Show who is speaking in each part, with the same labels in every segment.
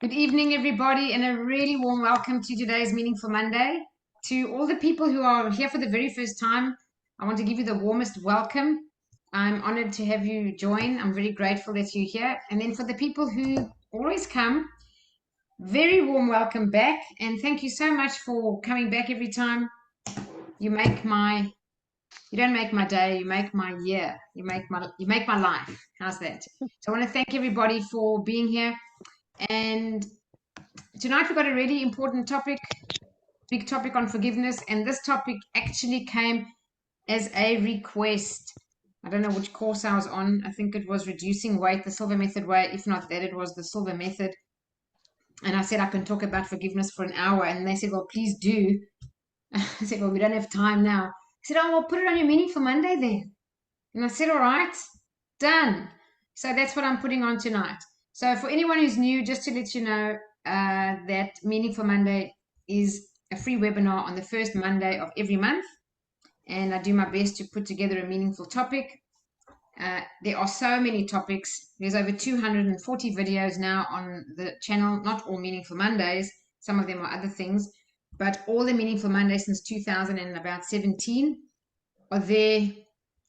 Speaker 1: Good evening, everybody, and a really warm welcome to today's Meaningful Monday. To all the people who are here for the very first time, I want to give you the warmest welcome. I'm honored to have you join. I'm very grateful that you're here. And then for the people who always come, very warm welcome back. And thank you so much for coming back every time. You don't make my day, you make my year. You make my life. How's that? So I want to thank everybody for being here. And tonight we've got a really important topic, big topic on forgiveness, and this topic actually came as a request. I don't know which course I was on. I think it was reducing weight, the silver method way. If not that, it was the silver method. And I said I can talk about forgiveness for an hour, and they said, well, please do. I said, well, we don't have time now. I said, oh, well, put it on your Meaningful Monday then. And I said, all right, done. So that's what I'm putting on tonight. So for anyone who's new, just to let you know, that Meaningful Monday is a free webinar on the first Monday of every month. And I do my best to put together a meaningful topic. There are so many topics. There's over 240 videos now on the channel, not all Meaningful Mondays. Some of them are other things, but all the Meaningful Mondays since 2017 are there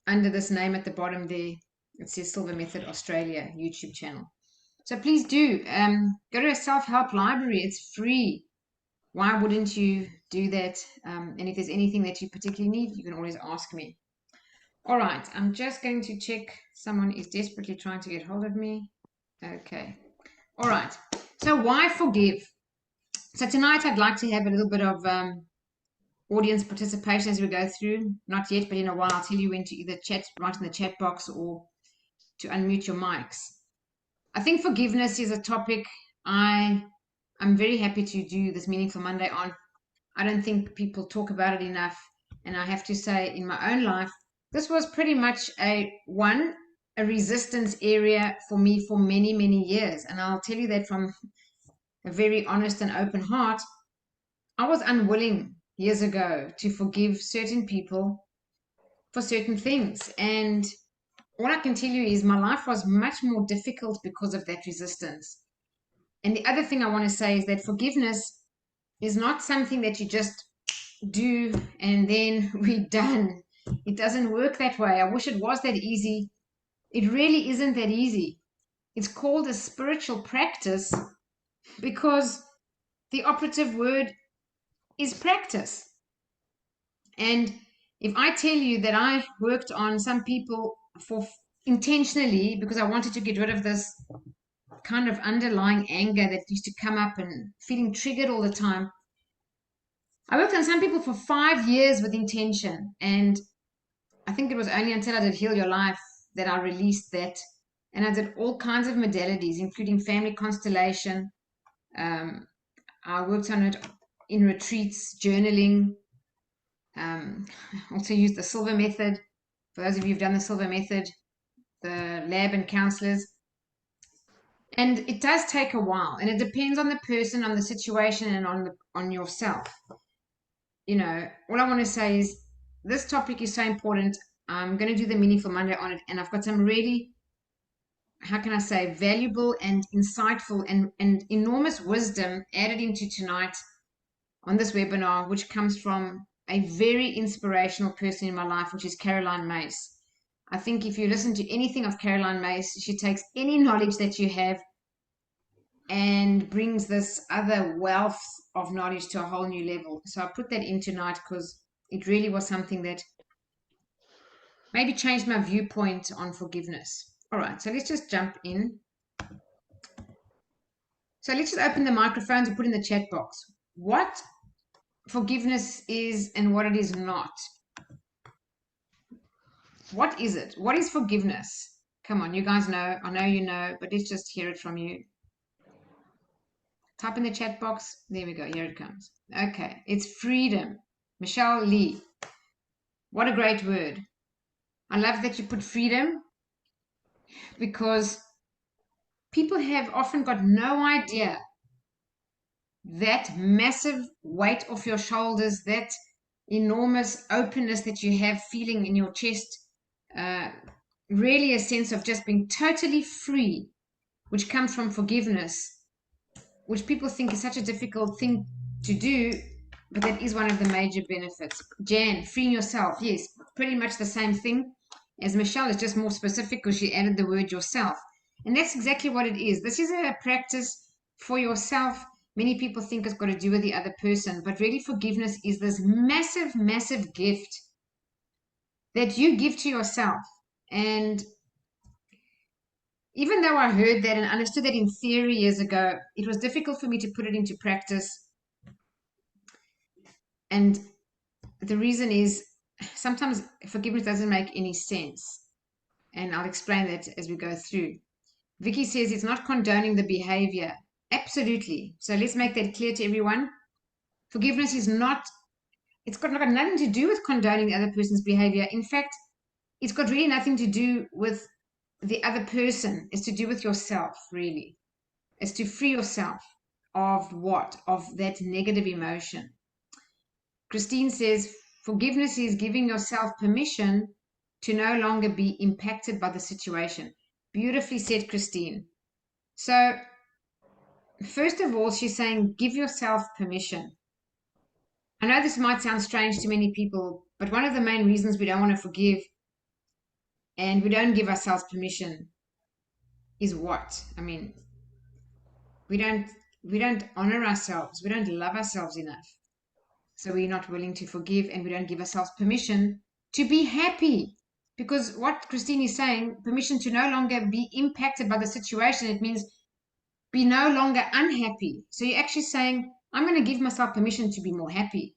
Speaker 1: under this name at the bottom there. It says Silver Method Australia YouTube channel. So please do go to a self-help library. It's free. Why wouldn't you do that? And if there's anything that you particularly need, you can always ask me. All right, I'm just going to check. Someone is desperately trying to get hold of me. Okay. All right. So why forgive? So tonight I'd like to have a little bit of audience participation as we go through. Not yet, but in a while I'll tell you when to either write in the chat box or to unmute your mics. I think forgiveness is a topic I'm very happy to do this Meaningful Monday on. I don't think people talk about it enough. And I have to say, in my own life, this was pretty much a resistance area for me for many, many years. And I'll tell you that from a very honest and open heart. I was unwilling years ago to forgive certain people for certain things. And all I can tell you is my life was much more difficult because of that resistance. And the other thing I want to say is that forgiveness is not something that you just do and then we're done. It doesn't work that way. I wish it was that easy. It really isn't that easy. It's called a spiritual practice because the operative word is practice. And if I tell you that I worked on some people for intentionally because I wanted to get rid of this kind of underlying anger that used to come up and feeling triggered all the time. I worked on some people for 5 years with intention, and I think it was only until I did Heal Your Life that I released that. And I did all kinds of modalities, including family constellation. I worked on it in retreats, journaling. Also used the Silver Method. For those of you who've done the Silver Method, the lab and counselors. And it does take a while, and it depends on the person, on the situation, and on yourself. You know, all I want to say is this topic is so important. I'm going to do the Meaningful Monday on it, and I've got some really, how can I say, valuable and insightful and enormous wisdom added into tonight on this webinar, which comes from a very inspirational person in my life, which is Caroline Myss. I think if you listen to anything of Caroline Myss, she takes any knowledge that you have and brings this other wealth of knowledge to a whole new level. So I put that in tonight because it really was something that maybe changed my viewpoint on forgiveness. All right, so let's just jump in. So let's just open the microphones and put in the chat box what forgiveness is and what it is not. What is it? What is forgiveness? Come on, you guys know. I know you know, but let's just hear it from you. Type in the chat box. There we go. Here it comes. Okay, it's freedom. Michelle Lee. What a great word. I love that you put freedom because people have often got no idea that massive weight off your shoulders, that enormous openness that you have feeling in your chest, really a sense of just being totally free, which comes from forgiveness, which people think is such a difficult thing to do, but that is one of the major benefits. Jan, freeing yourself. Yes, pretty much the same thing as Michelle. It's just more specific because she added the word yourself. And that's exactly what it is. This is a practice for yourself. Many people think it's got to do with the other person, but really forgiveness is this massive, massive gift that you give to yourself. And even though I heard that and understood that in theory years ago, it was difficult for me to put it into practice. And the reason is sometimes forgiveness doesn't make any sense. And I'll explain that as we go through. Vicky says it's not condoning the behavior. Absolutely. So let's make that clear to everyone. Forgiveness is not, it's got nothing to do with condoning the other person's behavior. In fact, it's got really nothing to do with the other person. It's to do with yourself, really. It's to free yourself of what? Of that negative emotion. Christine says, forgiveness is giving yourself permission to no longer be impacted by the situation. Beautifully said, Christine. So, first of all, she's saying, give yourself permission. I know this might sound strange to many people, but one of the main reasons we don't want to forgive and we don't give ourselves permission is what? I mean, we don't honor ourselves. We don't love ourselves enough. So we're not willing to forgive and we don't give ourselves permission to be happy. Because what Christine is saying, permission to no longer be impacted by the situation, it means be no longer unhappy. So you're actually saying, I'm going to give myself permission to be more happy.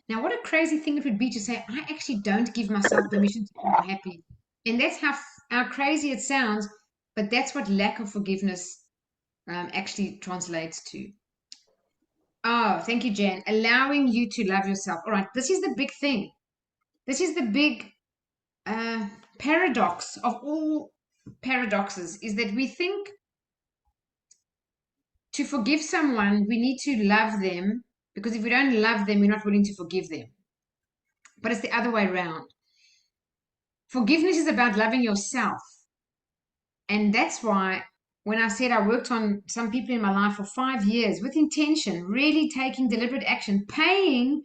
Speaker 1: Now, what a crazy thing it would be to say, I actually don't give myself permission to be more happy. And that's how crazy it sounds, but that's what lack of forgiveness actually translates to. Oh, thank you, Jan. Allowing you to love yourself. All right, this is the big thing. This is the big paradox of all paradoxes, is that we think to forgive someone, we need to love them, because if we don't love them, we're not willing to forgive them. But it's the other way around. Forgiveness is about loving yourself. And that's why when I said I worked on some people in my life for 5 years with intention, really taking deliberate action, paying,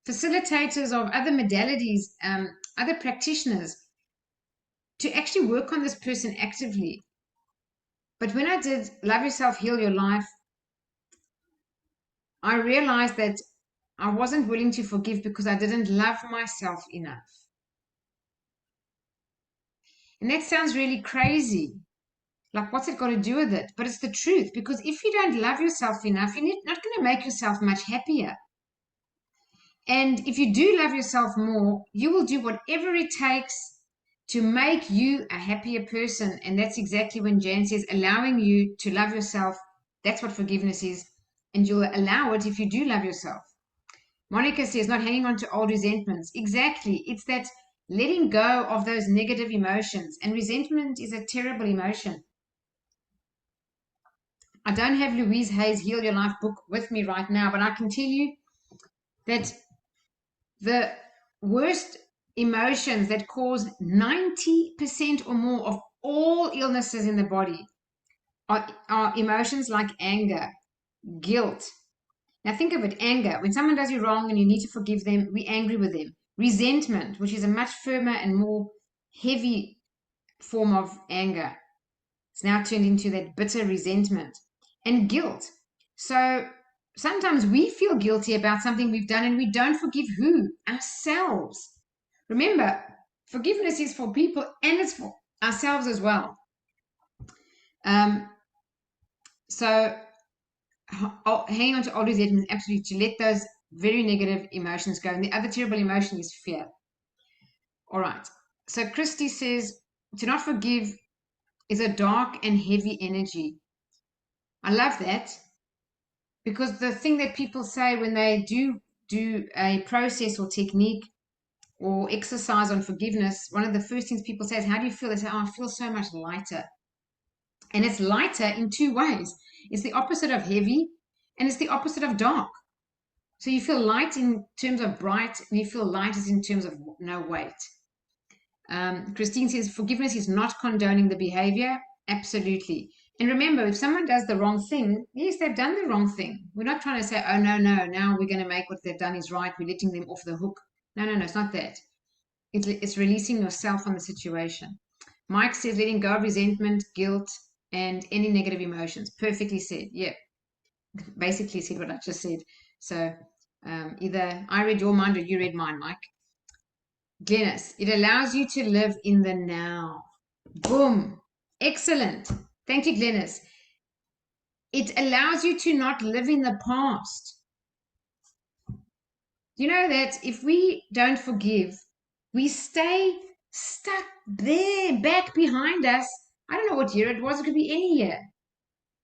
Speaker 1: facilitators of other modalities, other practitioners to actually work on this person actively. But when I did Love Yourself, Heal Your Life, I realized that I wasn't willing to forgive because I didn't love myself enough. And that sounds really crazy. Like, what's it got to do with it? But it's the truth, because if you don't love yourself enough, you're not going to make yourself much happier. And if you do love yourself more, you will do whatever it takes to make you a happier person. And that's exactly when Jan says, allowing you to love yourself. That's what forgiveness is. And you'll allow it if you do love yourself. Monica says, not hanging on to old resentments. Exactly. It's that letting go of those negative emotions. And resentment is a terrible emotion. I don't have Louise Hay's Heal Your Life book with me right now, but I can tell you that the worst emotions that cause 90% or more of all illnesses in the body are emotions like anger, guilt. Now think of it, anger. When someone does you wrong and you need to forgive them, we're angry with them. Resentment, which is a much firmer and more heavy form of anger. It's now turned into that bitter resentment. And guilt. So sometimes we feel guilty about something we've done and we don't forgive who? Ourselves. Remember, forgiveness is for people and it's for ourselves as well. So hanging on to old resentment is absolutely to let those very negative emotions go. And the other terrible emotion is fear. All right. So Christy says, to not forgive is a dark and heavy energy. I love that, because the thing that people say when they do a process or technique or exercise on forgiveness, one of the first things people say is, how do you feel? They say, oh, I feel so much lighter. And it's lighter in two ways. It's the opposite of heavy and it's the opposite of dark. So you feel light in terms of bright and you feel light is in terms of no weight. Christine says, forgiveness is not condoning the behavior. Absolutely. And remember, if someone does the wrong thing, yes, they've done the wrong thing. We're not trying to say, oh, no, no, now we're going to make what they've done is right. We're letting them off the hook. No, no, no, it's not that. It's releasing yourself from the situation. Mike says letting go of resentment, guilt, and any negative emotions. Perfectly said. Yeah, basically said what I just said. So either I read your mind or you read mine, Mike. Glennis, it allows you to live in the now. Boom. Excellent. Thank you, Glennis. It allows you to not live in the past. You know that if we don't forgive, we stay stuck there, back behind us. I don't know what year it was. It could be any year.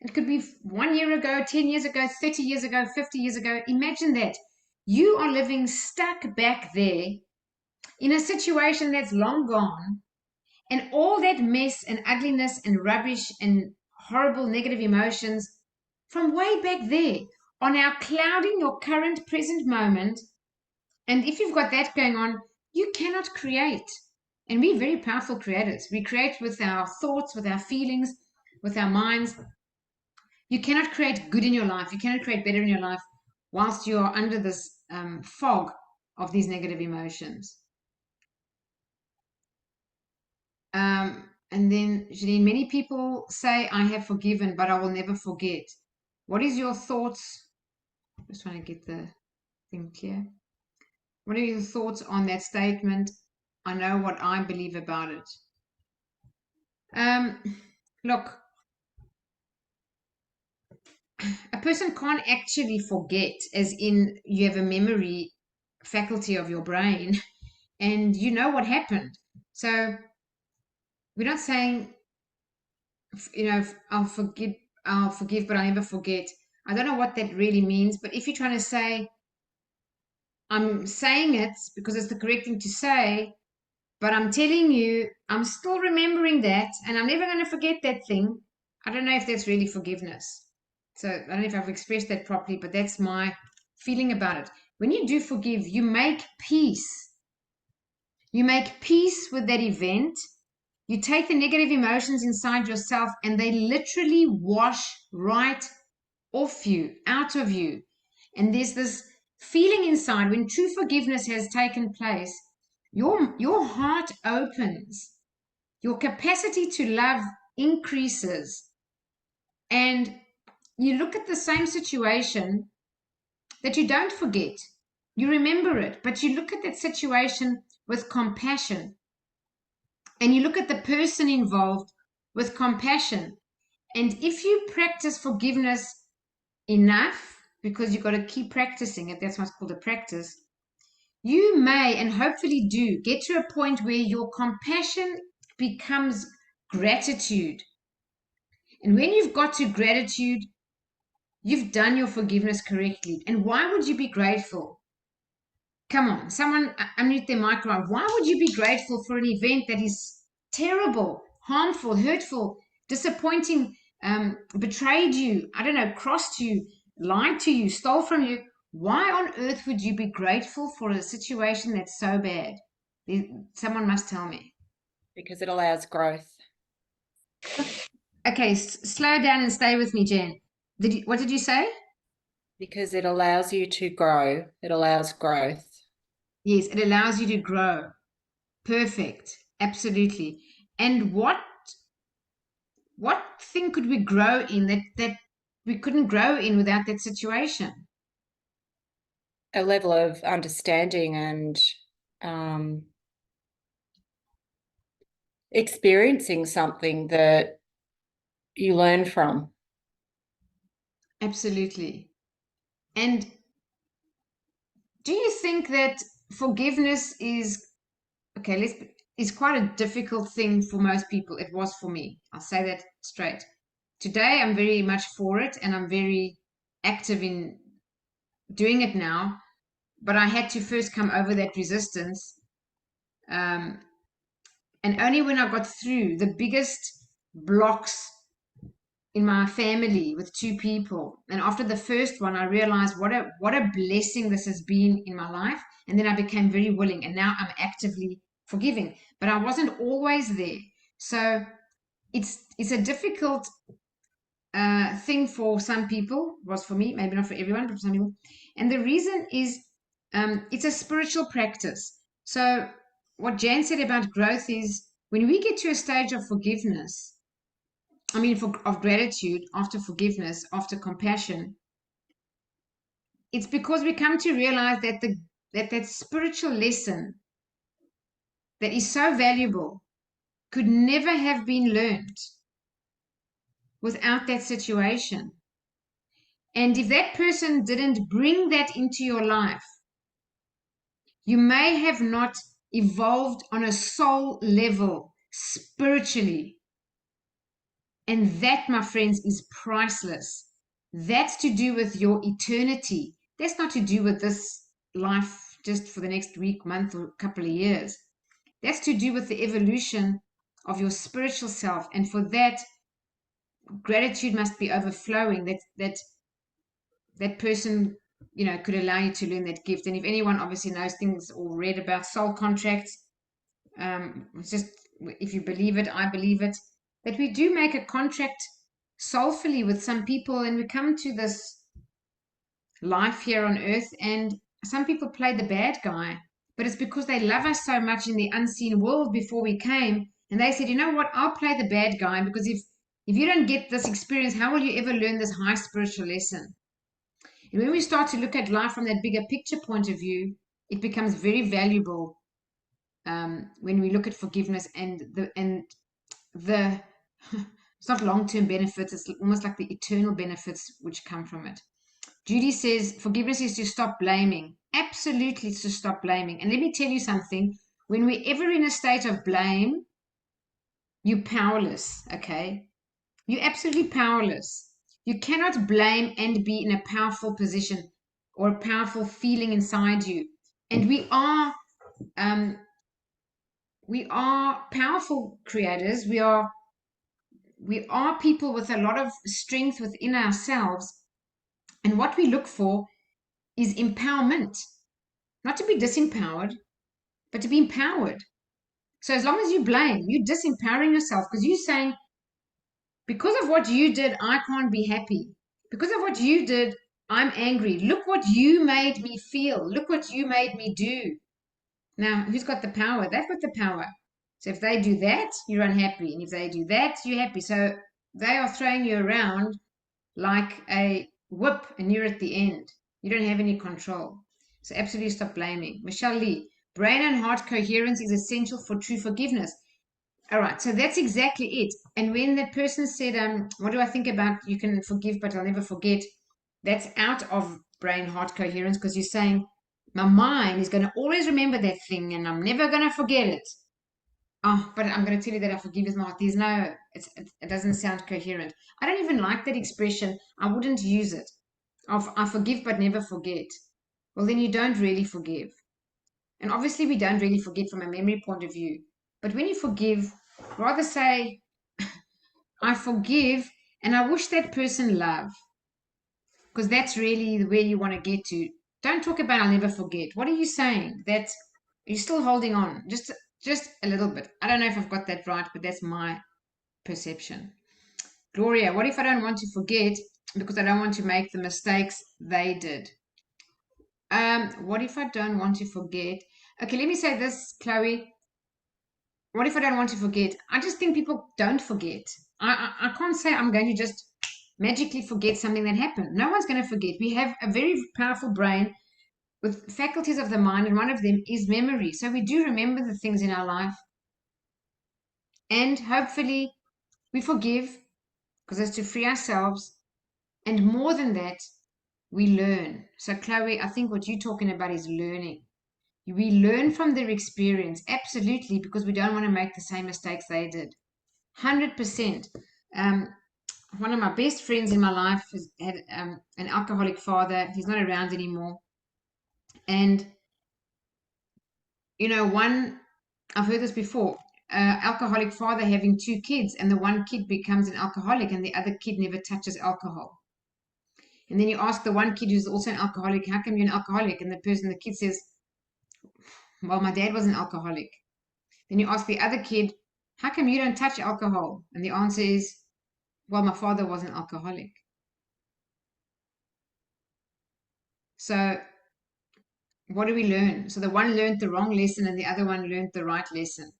Speaker 1: It could be 1 year ago, 10 years ago, 30 years ago, 50 years ago. Imagine that. You are living stuck back there in a situation that's long gone, and all that mess and ugliness and rubbish and horrible negative emotions from way back there are now clouding your current present moment. And if you've got that going on, you cannot create. And we're very powerful creators. We create with our thoughts, with our feelings, with our minds. You cannot create good in your life. You cannot create better in your life whilst you are under this fog of these negative emotions. And then, Janine, many people say, I have forgiven, but I will never forget. What is your thoughts? Just trying to get the thing clear. What are your thoughts on that statement? I know what I believe about it. Look, a person can't actually forget, as in you have a memory faculty of your brain and you know what happened. So we're not saying, I'll forgive, but I'll never forget. I don't know what that really means, but if you're trying to say, I'm saying it because it's the correct thing to say, but I'm telling you, I'm still remembering that, and I'm never going to forget that thing. I don't know if that's really forgiveness. So I don't know if I've expressed that properly, but that's my feeling about it. When you do forgive, you make peace. You make peace with that event. You take the negative emotions inside yourself, and they literally wash right off you, out of you. And there's this feeling inside when true forgiveness has taken place. Your heart opens, your capacity to love increases, and you look at the same situation that you don't forget. You remember it, but you look at that situation with compassion, and you look at the person involved with compassion. And if you practice forgiveness enough, because you've got to keep practicing it, that's what's called a practice, you may and hopefully do get to a point where your compassion becomes gratitude. And when you've got to gratitude, you've done your forgiveness correctly. And why would you be grateful? Come on, someone unmute their microphone. Why would you be grateful for an event that is terrible, harmful, hurtful, disappointing, betrayed you, I don't know, crossed you, lied to you, stole from you? Why on earth would you be grateful for a situation that's so bad? Someone must tell me.
Speaker 2: Because it allows growth.
Speaker 1: Okay, slow down and stay with me, Jen. What did you say?
Speaker 2: Because it allows you to grow. It allows growth.
Speaker 1: Yes, it allows you to grow. Perfect. Absolutely. And what thing could we grow in that we couldn't grow in without that situation?
Speaker 2: A level of understanding and experiencing something that you learn from.
Speaker 1: Absolutely. And do you think that forgiveness is quite a difficult thing for most people? It was for me. I'll say that straight. Today I'm very much for it, and I'm very active in doing it now, but I had to first come over that resistance. And only when I got through the biggest blocks in my family with two people, and after the first one, I realized what a blessing this has been in my life. And then I became very willing, and now I'm actively forgiving. But I wasn't always there, so it's a difficult thing for some people, was for me, maybe not for everyone, but for some people. And the reason is it's a spiritual practice. So, what Jan said about growth is when we get to a stage of forgiveness, of gratitude, after forgiveness, after compassion, it's because we come to realize that that spiritual lesson that is so valuable could never have been learned without that situation. And if that person didn't bring that into your life, you may have not evolved on a soul level spiritually. And that, my friends, is priceless. That's to do with your eternity. That's not to do with this life just for the next week, month, or couple of years. That's to do with the evolution of your spiritual self. And for that, gratitude must be overflowing. That person, could allow you to learn that gift. And if anyone obviously knows things or read about soul contracts, it's just, if you believe it, I believe it, that we do make a contract soulfully with some people, and we come to this life here on earth, and some people play the bad guy, but it's because they love us so much in the unseen world before we came, and they said, you know what, I'll play the bad guy, because if you don't get this experience, how will you ever learn this high spiritual lesson? And when we start to look at life from that bigger picture point of view, it becomes very valuable, when we look at forgiveness and the it's not long-term benefits, it's almost like the eternal benefits which come from it. Judy says forgiveness is to stop blaming. Absolutely, it's to stop blaming. And let me tell you something, when we're ever in a state of blame, you're powerless. Okay, you're absolutely powerless. You cannot blame and be in a powerful position or a powerful feeling inside you. And we are powerful creators. We are people with a lot of strength within ourselves. And what we look for is empowerment, not to be disempowered, but to be empowered. So as long as you blame, you're disempowering yourself, because you're saying, because of what you did, I can't be happy. Because of what you did, I'm angry. Look what you made me feel. Look what you made me do. Now, who's got the power? They've got the power. So if they do that, you're unhappy. And if they do that, you're happy. So they are throwing you around like a whip, and you're at the end. You don't have any control. So absolutely stop blaming. Michelle Lee, brain and heart coherence is essential for true forgiveness. All right, so that's exactly it. And when that person said, what do I think about you can forgive, but I'll never forget, that's out of brain heart coherence, because you're saying, my mind is going to always remember that thing and I'm never going to forget it. Oh, but I'm going to tell you that I forgive with my heart. It doesn't sound coherent. I don't even like that expression. I wouldn't use it. I forgive but never forget. Well, then you don't really forgive. And obviously, we don't really forget from a memory point of view. But when you forgive, rather say, I forgive and I wish that person love. Because that's really where you want to get to. Don't talk about I'll never forget. What are you saying? That you're still holding on. Just a little bit. I don't know if I've got that right, but that's my perception. Gloria, what if I don't want to forget because I don't want to make the mistakes they did? What if I don't want to forget? Okay, let me say this, Chloe. What if I don't want to forget? I just think people don't forget. I can't say I'm going to just magically forget something that happened. No one's going to forget. We have a very powerful brain with faculties of the mind, and one of them is memory. So we do remember the things in our life, and hopefully we forgive, because it's to free ourselves. And more than that, we learn. So, Chloe, I think what you're talking about is learning. We learn from their experience, absolutely, because we don't want to make the same mistakes they did. 100%. One of my best friends in my life had an alcoholic father. He's not around anymore. And, I've heard this before, alcoholic father having two kids, and the one kid becomes an alcoholic and the other kid never touches alcohol. And then you ask the one kid who's also an alcoholic, how come you're an alcoholic? And the kid says, well, my dad was an alcoholic. Then you ask the other kid, how come you don't touch alcohol? And the answer is, Well, my father was an alcoholic. So what do we learn? So the one learned the wrong lesson and the other one learned the right lesson.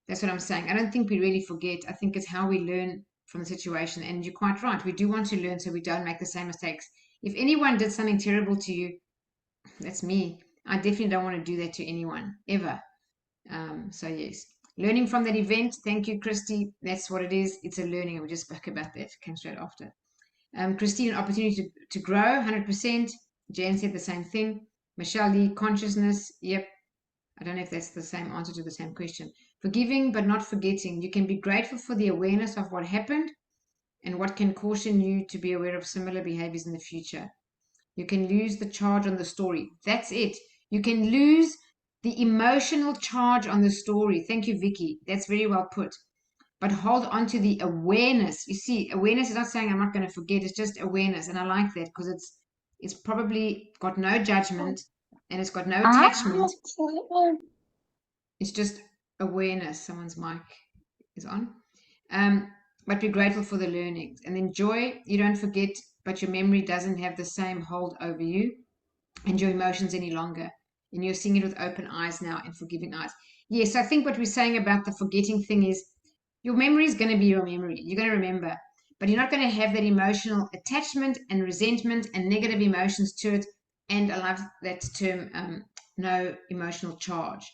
Speaker 1: That's what I'm saying. I don't think we really forget. I think it's how we learn from the situation. And you're quite right. We do want to learn so we don't make the same mistakes. If anyone did something terrible to you, that's me. I definitely don't want to do that to anyone ever. So yes, learning from that event. Thank you, Christy. That's what it is. It's a learning. We just spoke about that. Came straight after. Christy, an opportunity to grow. 100%. Jan said the same thing. Michelle Lee, consciousness. Yep. I don't know if that's the same answer to the same question. Forgiving but not forgetting. You can be grateful for the awareness of what happened and what can caution you to be aware of similar behaviors in the future. You can lose the charge on the story. That's it. You can lose the emotional charge on the story. Thank you, Vicky. That's very well put. But hold on to the awareness. You see, awareness is not saying I'm not going to forget. It's just awareness, and I like that because it's probably got no judgment and it's got no attachment. It's just awareness. Someone's mic is on. But be grateful for the learnings. And then joy, you don't forget, but your memory doesn't have the same hold over you and your emotions any longer. And you're seeing it with open eyes now and forgiving eyes. Yes, I think what we're saying about the forgetting thing is your memory is going to be your memory. You're going to remember, but you're not going to have that emotional attachment and resentment and negative emotions to it. And I love that term, no emotional charge.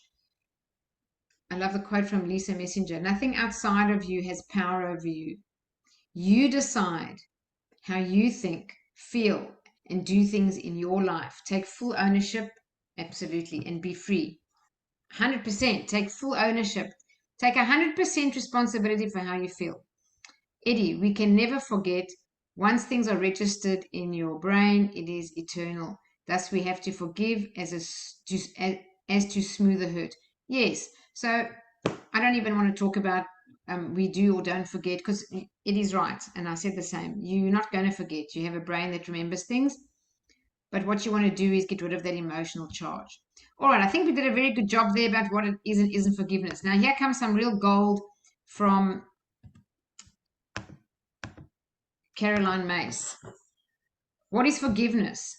Speaker 1: I love the quote from Lisa Messenger. Nothing outside of you has power over you. You decide how you think, feel, and do things in your life. Take full ownership, absolutely, and be free. 100%. Take full ownership. Take 100% responsibility for how you feel. Eddie, we can never forget. Once things are registered in your brain, it is eternal. Thus, we have to forgive as to smooth the hurt. Yes. So I don't even want to talk about we do or don't forget because it is right. And I said the same. You're not going to forget. You have a brain that remembers things. But what you want to do is get rid of that emotional charge. All right. I think we did a very good job there about what it is and isn't forgiveness. Now, here comes some real gold from Caroline Mace. What is forgiveness?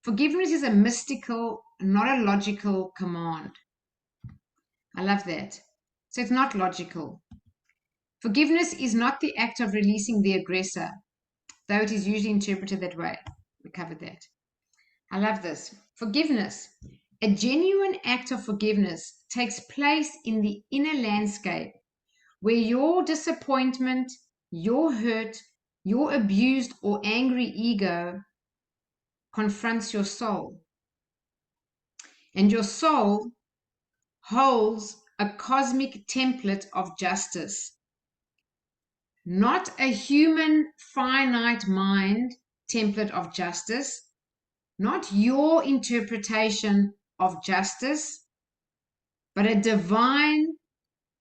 Speaker 1: Forgiveness is a mystical, not a logical command. I love that. So it's not logical. Forgiveness is not the act of releasing the aggressor, though it is usually interpreted that way. We covered that. I love this. Forgiveness. A genuine act of forgiveness takes place in the inner landscape where your disappointment, your hurt, your abused or angry ego confronts your soul. And your soul holds a cosmic template of justice, not a human finite mind template of justice, not your interpretation of justice, but a divine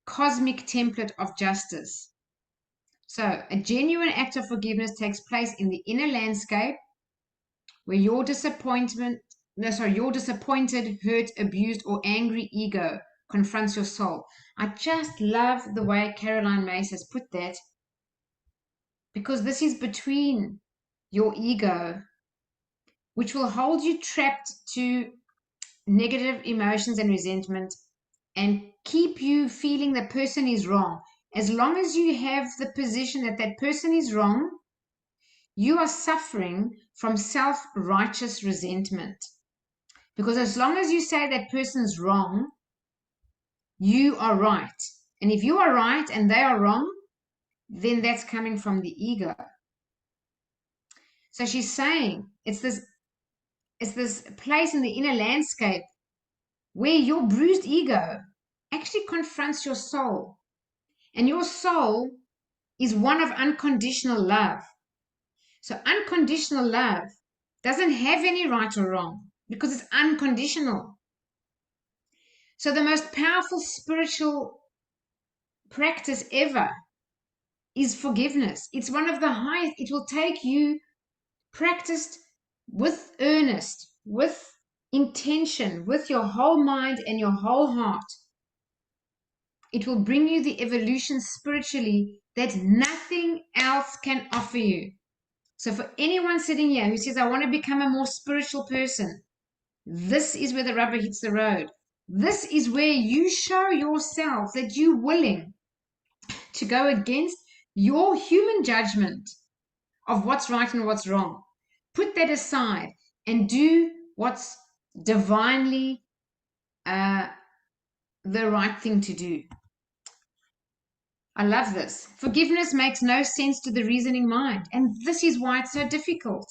Speaker 1: cosmic template of justice. So, a genuine act of forgiveness takes place in the inner landscape where your disappointed, hurt, abused, or angry ego confronts your soul. I just love the way Caroline Mace has put that because this is between your ego, which will hold you trapped to negative emotions and resentment and keep you feeling the person is wrong. As long as you have the position that that person is wrong, you are suffering from self-righteous resentment. Because as long as you say that person's wrong, you are right. And if you are right and they are wrong, then that's coming from the ego. So she's saying it's this place in the inner landscape where your bruised ego actually confronts your soul. And your soul is one of unconditional love. So unconditional love doesn't have any right or wrong because it's unconditional. So the most powerful spiritual practice ever is forgiveness. It's one of the highest. It will take you practiced with earnest, with intention, with your whole mind and your whole heart. It will bring you the evolution spiritually that nothing else can offer you. So for anyone sitting here who says, I want to become a more spiritual person, this is where the rubber hits the road. This is where you show yourself that you're willing to go against your human judgment of what's right and what's wrong. Put that aside and do what's divinely the right thing to do. I love this. Forgiveness makes no sense to the reasoning mind, and this is why it's so difficult.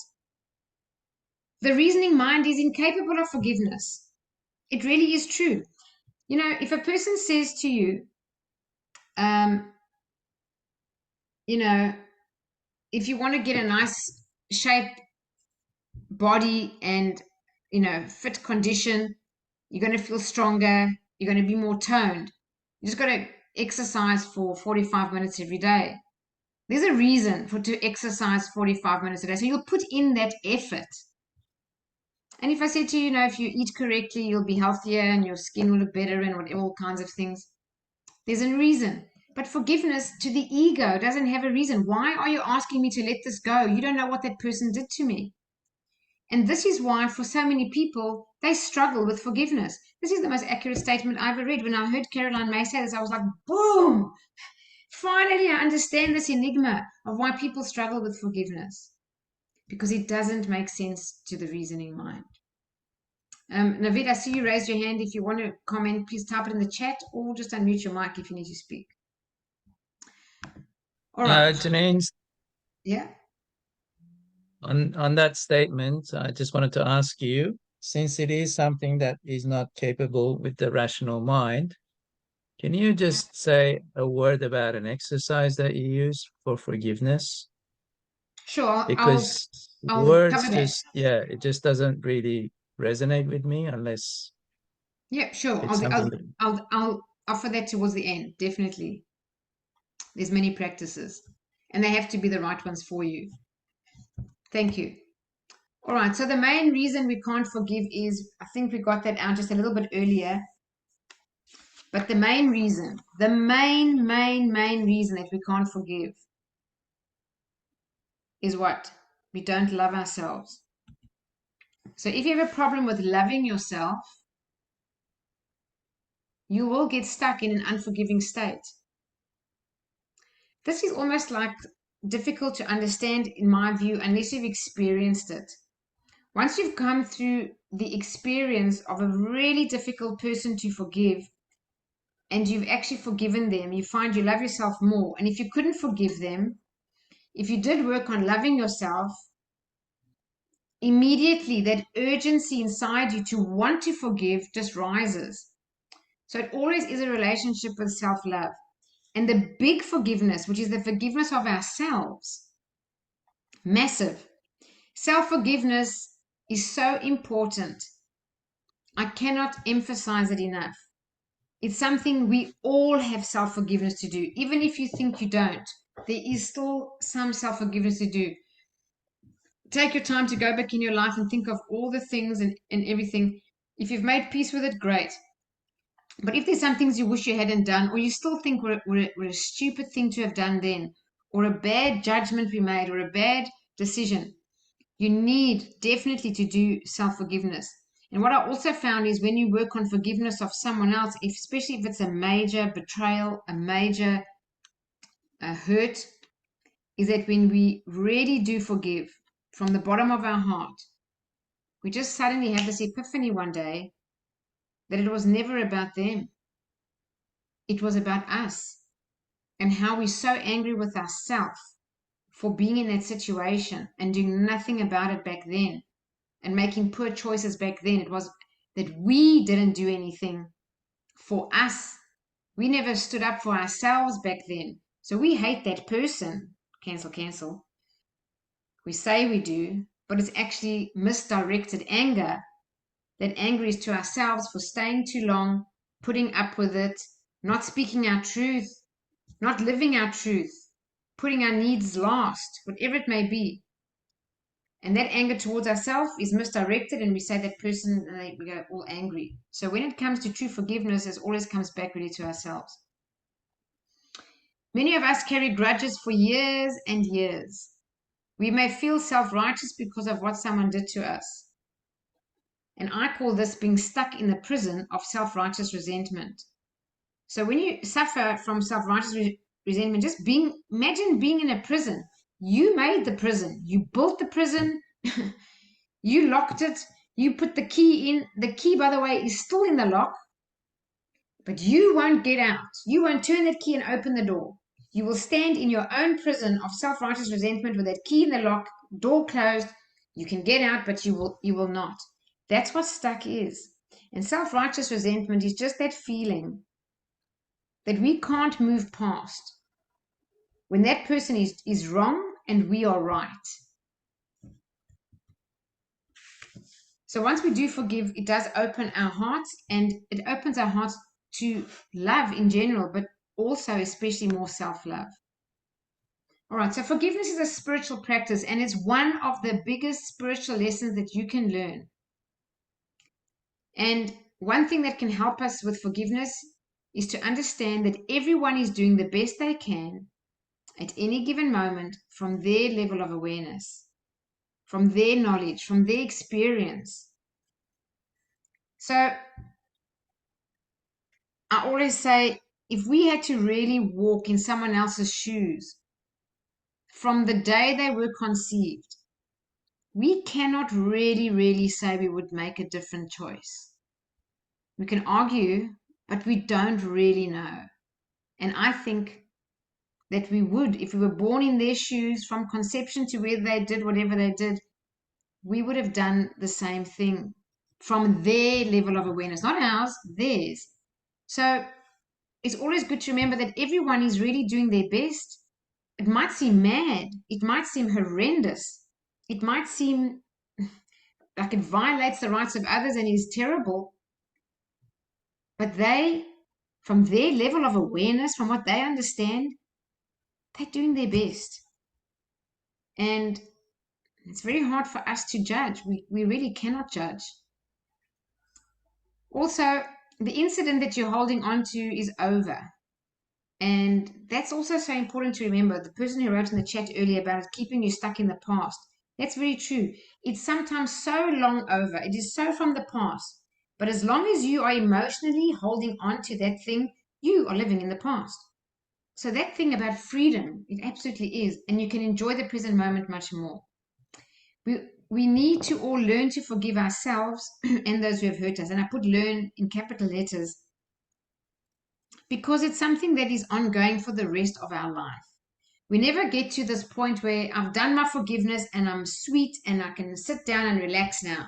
Speaker 1: The reasoning mind is incapable of forgiveness. It really is true. You know, if a person says to you, you know, if you want to get a nice shape, body, and, you know, fit condition, you're going to feel stronger, you're going to be more toned. You just got to exercise for 45 minutes every day. There's a reason to exercise 45 minutes a day. So you'll put in that effort. And if I said to you, you know, if you eat correctly, you'll be healthier and your skin will look better and whatever, all kinds of things. There's a reason. But forgiveness to the ego doesn't have a reason. Why are you asking me to let this go? You don't know what that person did to me. And this is why, for so many people, they struggle with forgiveness. This is the most accurate statement I ever read. When I heard Caroline May say this, I was like, boom! Finally, I understand this enigma of why people struggle with forgiveness. Because it doesn't make sense to the reasoning mind. Navid, I see you raised your hand. If you want to comment, please type it in the chat or just unmute your mic if you need to speak. All right.
Speaker 3: Janine,
Speaker 1: Yeah.
Speaker 3: on that statement, I just wanted to ask you, since it is something that is not capable with the rational mind, can you just say a word about an exercise that you use for forgiveness?
Speaker 1: Sure.
Speaker 3: Because
Speaker 1: I'll
Speaker 3: words
Speaker 1: cover that.
Speaker 3: it just doesn't really resonate with me unless
Speaker 1: Yeah, sure.
Speaker 3: it's something
Speaker 1: I'll offer that towards the end. Definitely. There's many practices, and they have to be the right ones for you. Thank you. All right. So the main reason we can't forgive is, I think we got that out just a little bit earlier. But the main reason, the main reason that we can't forgive is what? We don't love ourselves. So if you have a problem with loving yourself, you will get stuck in an unforgiving state. This is almost like difficult to understand, in my view, unless you've experienced it. Once you've come through the experience of a really difficult person to forgive, and you've actually forgiven them, you find you love yourself more. And if you couldn't forgive them, if you did work on loving yourself, immediately that urgency inside you to want to forgive just rises. So it always is a relationship with self-love. And the big forgiveness, which is the forgiveness of ourselves, massive. Self-forgiveness is so important. I cannot emphasize it enough. It's something we all have self-forgiveness to do. Even if you think you don't, there is still some self-forgiveness to do. Take your time to go back in your life and think of all the things and everything. If you've made peace with it, great. But if there's some things you wish you hadn't done, or you still think were a stupid thing to have done then, or a bad judgment we made, or a bad decision, you need definitely to do self-forgiveness. And what I also found is when you work on forgiveness of someone else, especially if it's a major betrayal, a major hurt, is that when we really do forgive from the bottom of our heart, we just suddenly have this epiphany one day that it was never about them. It was about us and how we're so angry with ourselves for being in that situation and doing nothing about it back then and making poor choices back then. It was that we didn't do anything for us. We never stood up for ourselves back then. So we hate that person. Cancel, cancel. We say we do, but it's actually misdirected anger. That anger is to ourselves for staying too long, putting up with it, not speaking our truth, not living our truth, putting our needs last, whatever it may be. And that anger towards ourselves is misdirected, and we say that person, and we go all angry. So when it comes to true forgiveness, it always comes back really to ourselves. Many of us carry grudges for years and years. We may feel self-righteous because of what someone did to us. And I call this being stuck in the prison of self-righteous resentment. So when you suffer from self-righteous resentment, imagine being in a prison. You made the prison. You built the prison. You locked it. You put the key in. The key, by the way, is still in the lock. But you won't get out. You won't turn that key and open the door. You will stand in your own prison of self-righteous resentment with that key in the lock, door closed. You can get out, but you will not. That's what stuck is. And self-righteous resentment is just that feeling that we can't move past when that person is wrong and we are right. So once we do forgive, it does open our hearts, and it opens our hearts to love in general, but also especially more self-love. All right, so forgiveness is a spiritual practice, and it's one of the biggest spiritual lessons that you can learn. And one thing that can help us with forgiveness is to understand that everyone is doing the best they can at any given moment from their level of awareness, from their knowledge, from their experience. So I always say, if we had to really walk in someone else's shoes from the day they were conceived, we cannot really say we would make a different choice. We can argue, but we don't really know. And I think that we would, if we were born in their shoes from conception to where they did whatever they did, we would have done the same thing from their level of awareness, not ours, theirs. So it's always good to remember that everyone is really doing their best. It might seem mad, it might seem horrendous, it might seem like it violates the rights of others and is terrible, but they, from their level of awareness, from what they understand, they're doing their best. And it's very hard for us to judge. We really cannot judge. Also, the incident that you're holding on to is over. And that's also so important to remember. The person who wrote in the chat earlier about it keeping you stuck in the past, that's very true. It's sometimes so long over. It is so from the past. But as long as you are emotionally holding on to that thing, you are living in the past. So that thing about freedom, it absolutely is. And you can enjoy the present moment much more. We need to all learn to forgive ourselves and those who have hurt us. And I put learn in capital letters because it's something that is ongoing for the rest of our life. We never get to this point where I've done my forgiveness and I'm sweet and I can sit down and relax now.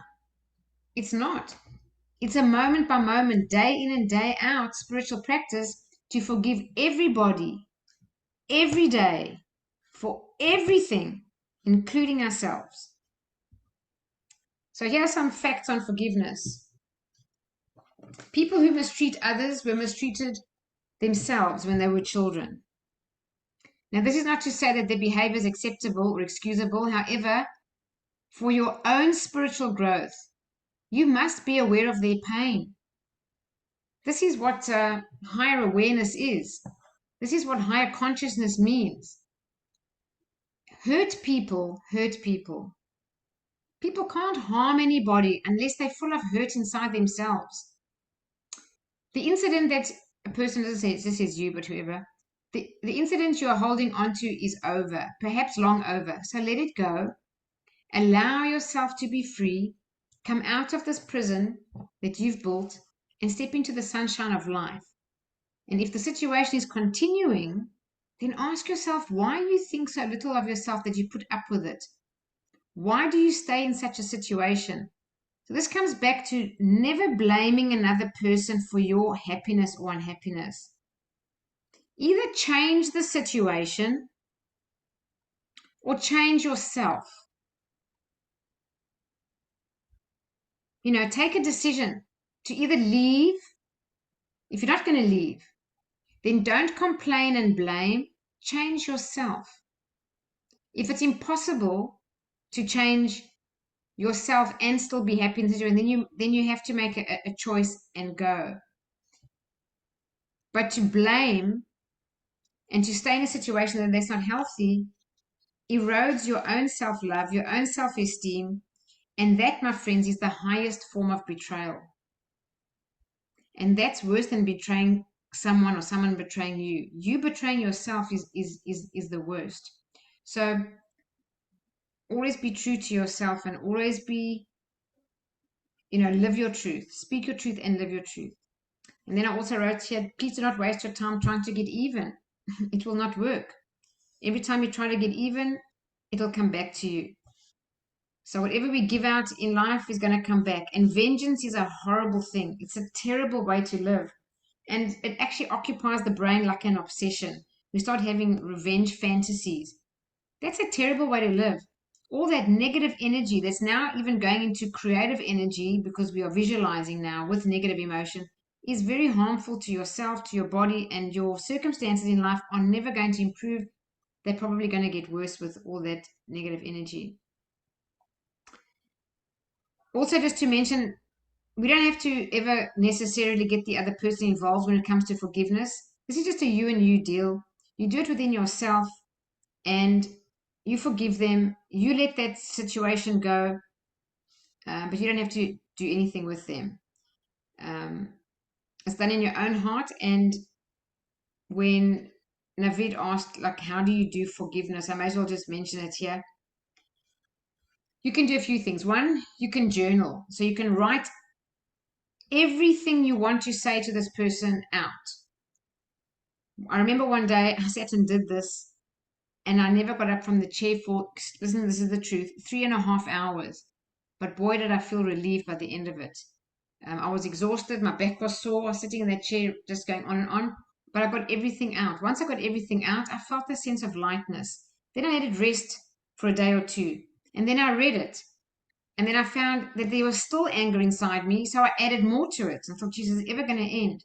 Speaker 1: It's not. It's a moment by moment, day in and day out spiritual practice to forgive everybody, every day, for everything, including ourselves. So here are some facts on forgiveness. People who mistreat others were mistreated themselves when they were children. Now, this is not to say that their behavior is acceptable or excusable. However, for your own spiritual growth, you must be aware of their pain. This is what higher awareness is. This is what higher consciousness means. Hurt people hurt people. People can't harm anybody unless they're full of hurt inside themselves. The incident that a person doesn't say, this is you, but whoever, the incident you are holding on to is over, perhaps long over. So let it go. Allow yourself to be free. Come out of this prison that you've built and step into the sunshine of life. And if the situation is continuing, then ask yourself why you think so little of yourself that you put up with it. Why do you stay in such a situation? So this comes back to never blaming another person for your happiness or unhappiness. Either change the situation or change yourself. Take a decision to either leave. If you're not going to leave, then don't complain and blame. Change yourself. If it's impossible to change yourself and still be happy in the situation, then you have to make a choice and go. But to blame And to stay in a situation that's not healthy erodes your own self-love, your own self-esteem. And that, my friends, is the highest form of betrayal. And that's worse than betraying someone or someone betraying you. You betraying yourself is the worst. So always be true to yourself, and always be, live your truth. Speak your truth and live your truth. And then I also wrote here, please do not waste your time trying to get even. It will not work. Every time you try to get even, it'll come back to you. So whatever we give out in life is going to come back. And vengeance is a horrible thing. It's a terrible way to live. And it actually occupies the brain like an obsession. We start having revenge fantasies. That's a terrible way to live. All that negative energy that's now even going into creative energy, because we are visualizing now with negative emotion, is very harmful to yourself, to your body, and your circumstances in life are never going to improve. They're probably going to get worse with all that negative energy. Also, just to mention, we don't have to ever necessarily get the other person involved when it comes to forgiveness. This is just a you and you deal. You do it within yourself, and you forgive them. You let that situation go, but you don't have to do anything with them. It's done in your own heart. And when Navid asked, like, how do you do forgiveness? I may as well just mention it here. You can do a few things. One, you can journal. So you can write everything you want to say to this person out. I remember one day I sat and did this, and I never got up from the chair for, listen, this is the truth, 3.5 hours. But boy, did I feel relieved by the end of it. I was exhausted, my back was sore, I was sitting in that chair just going on and on, but I got everything out. Once I got everything out, I felt a sense of lightness. Then I let it rest for a day or two, and then I read it. And then I found that there was still anger inside me, so I added more to it. And I thought, Jesus, is it ever going to end?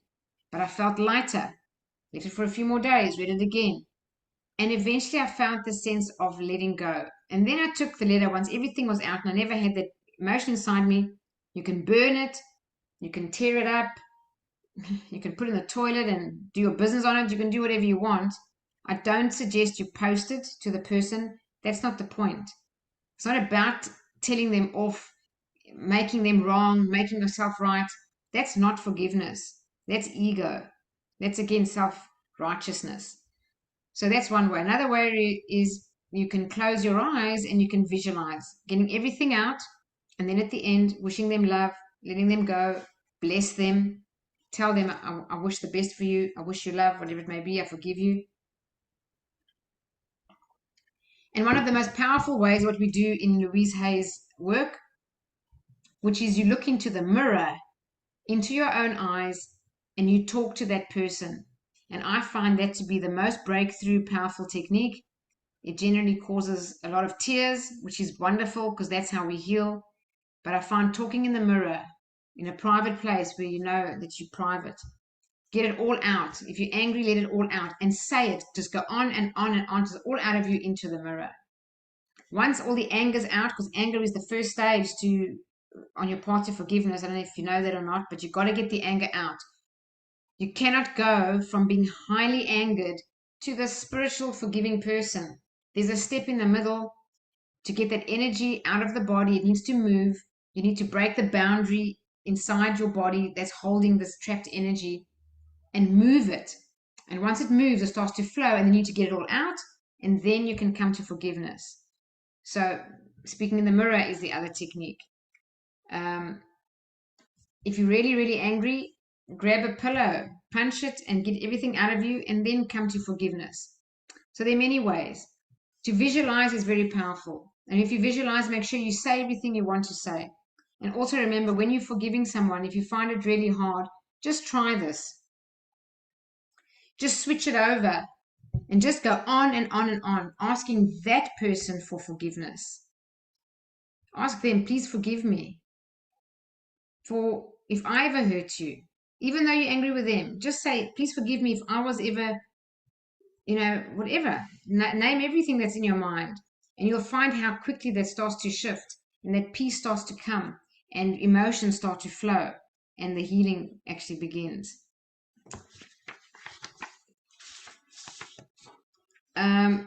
Speaker 1: But I felt lighter. Let it for a few more days, read it again. And eventually I found the sense of letting go. And then I took the letter once everything was out and I never had that emotion inside me. You can burn it, you can tear it up, you can put it in the toilet and do your business on it, you can do whatever you want. I don't suggest you post it to the person. That's not the point. It's not about telling them off, making them wrong, making yourself right. That's not forgiveness. That's ego. That's again self-righteousness. So that's one way. Another way is you can close your eyes and you can visualize getting everything out, and then at the end, wishing them love, letting them go, bless them, tell them, I wish the best for you, I wish you love, whatever it may be, I forgive you. And one of the most powerful ways, what we do in Louise Hay's work, which is you look into the mirror, into your own eyes, and you talk to that person. And I find that to be the most breakthrough, powerful technique. It generally causes a lot of tears, which is wonderful because that's how we heal. But I find talking in the mirror in a private place where you know that you're private, get it all out. If you're angry, let it all out and say it. Just go on and on and on, just all out of you into the mirror. Once all the anger's out, because anger is the first stage on your path to forgiveness. I don't know if you know that or not, but you've got to get the anger out. You cannot go from being highly angered to the spiritual forgiving person. There's a step in the middle to get that energy out of the body. It needs to move. You need to break the boundary inside your body that's holding this trapped energy and move it. And once it moves, it starts to flow, and then you need to get it all out, and then you can come to forgiveness. So speaking in the mirror is the other technique. If you're really, really angry, grab a pillow, punch it, and get everything out of you, and then come to forgiveness. So there are many ways. To visualize is very powerful. And if you visualize, make sure you say everything you want to say. And also remember, when you're forgiving someone, if you find it really hard, just try this. Just switch it over and just go on and on and on, asking that person for forgiveness. Ask them, please forgive me for if I ever hurt you. Even though you're angry with them, just say, please forgive me if I was ever, whatever. Name everything that's in your mind. And you'll find how quickly that starts to shift and that peace starts to come and emotions start to flow and the healing actually begins. I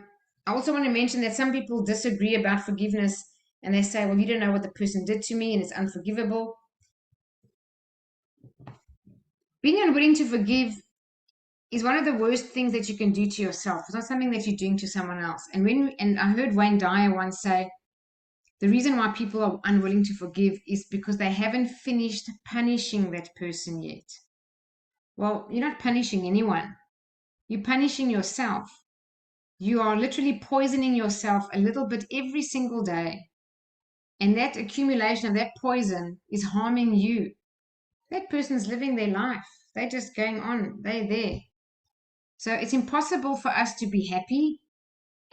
Speaker 1: also want to mention that some people disagree about forgiveness and they say, well, you don't know what the person did to me and it's unforgivable. Being unwilling to forgive is one of the worst things that you can do to yourself. It's not something that you're doing to someone else. And I heard Wayne Dyer once say, the reason why people are unwilling to forgive is because they haven't finished punishing that person yet. Well, you're not punishing anyone. You're punishing yourself. You are literally poisoning yourself a little bit every single day. And that accumulation of that poison is harming you. That person's living their life. They're just going on. They're there. So it's impossible for us to be happy,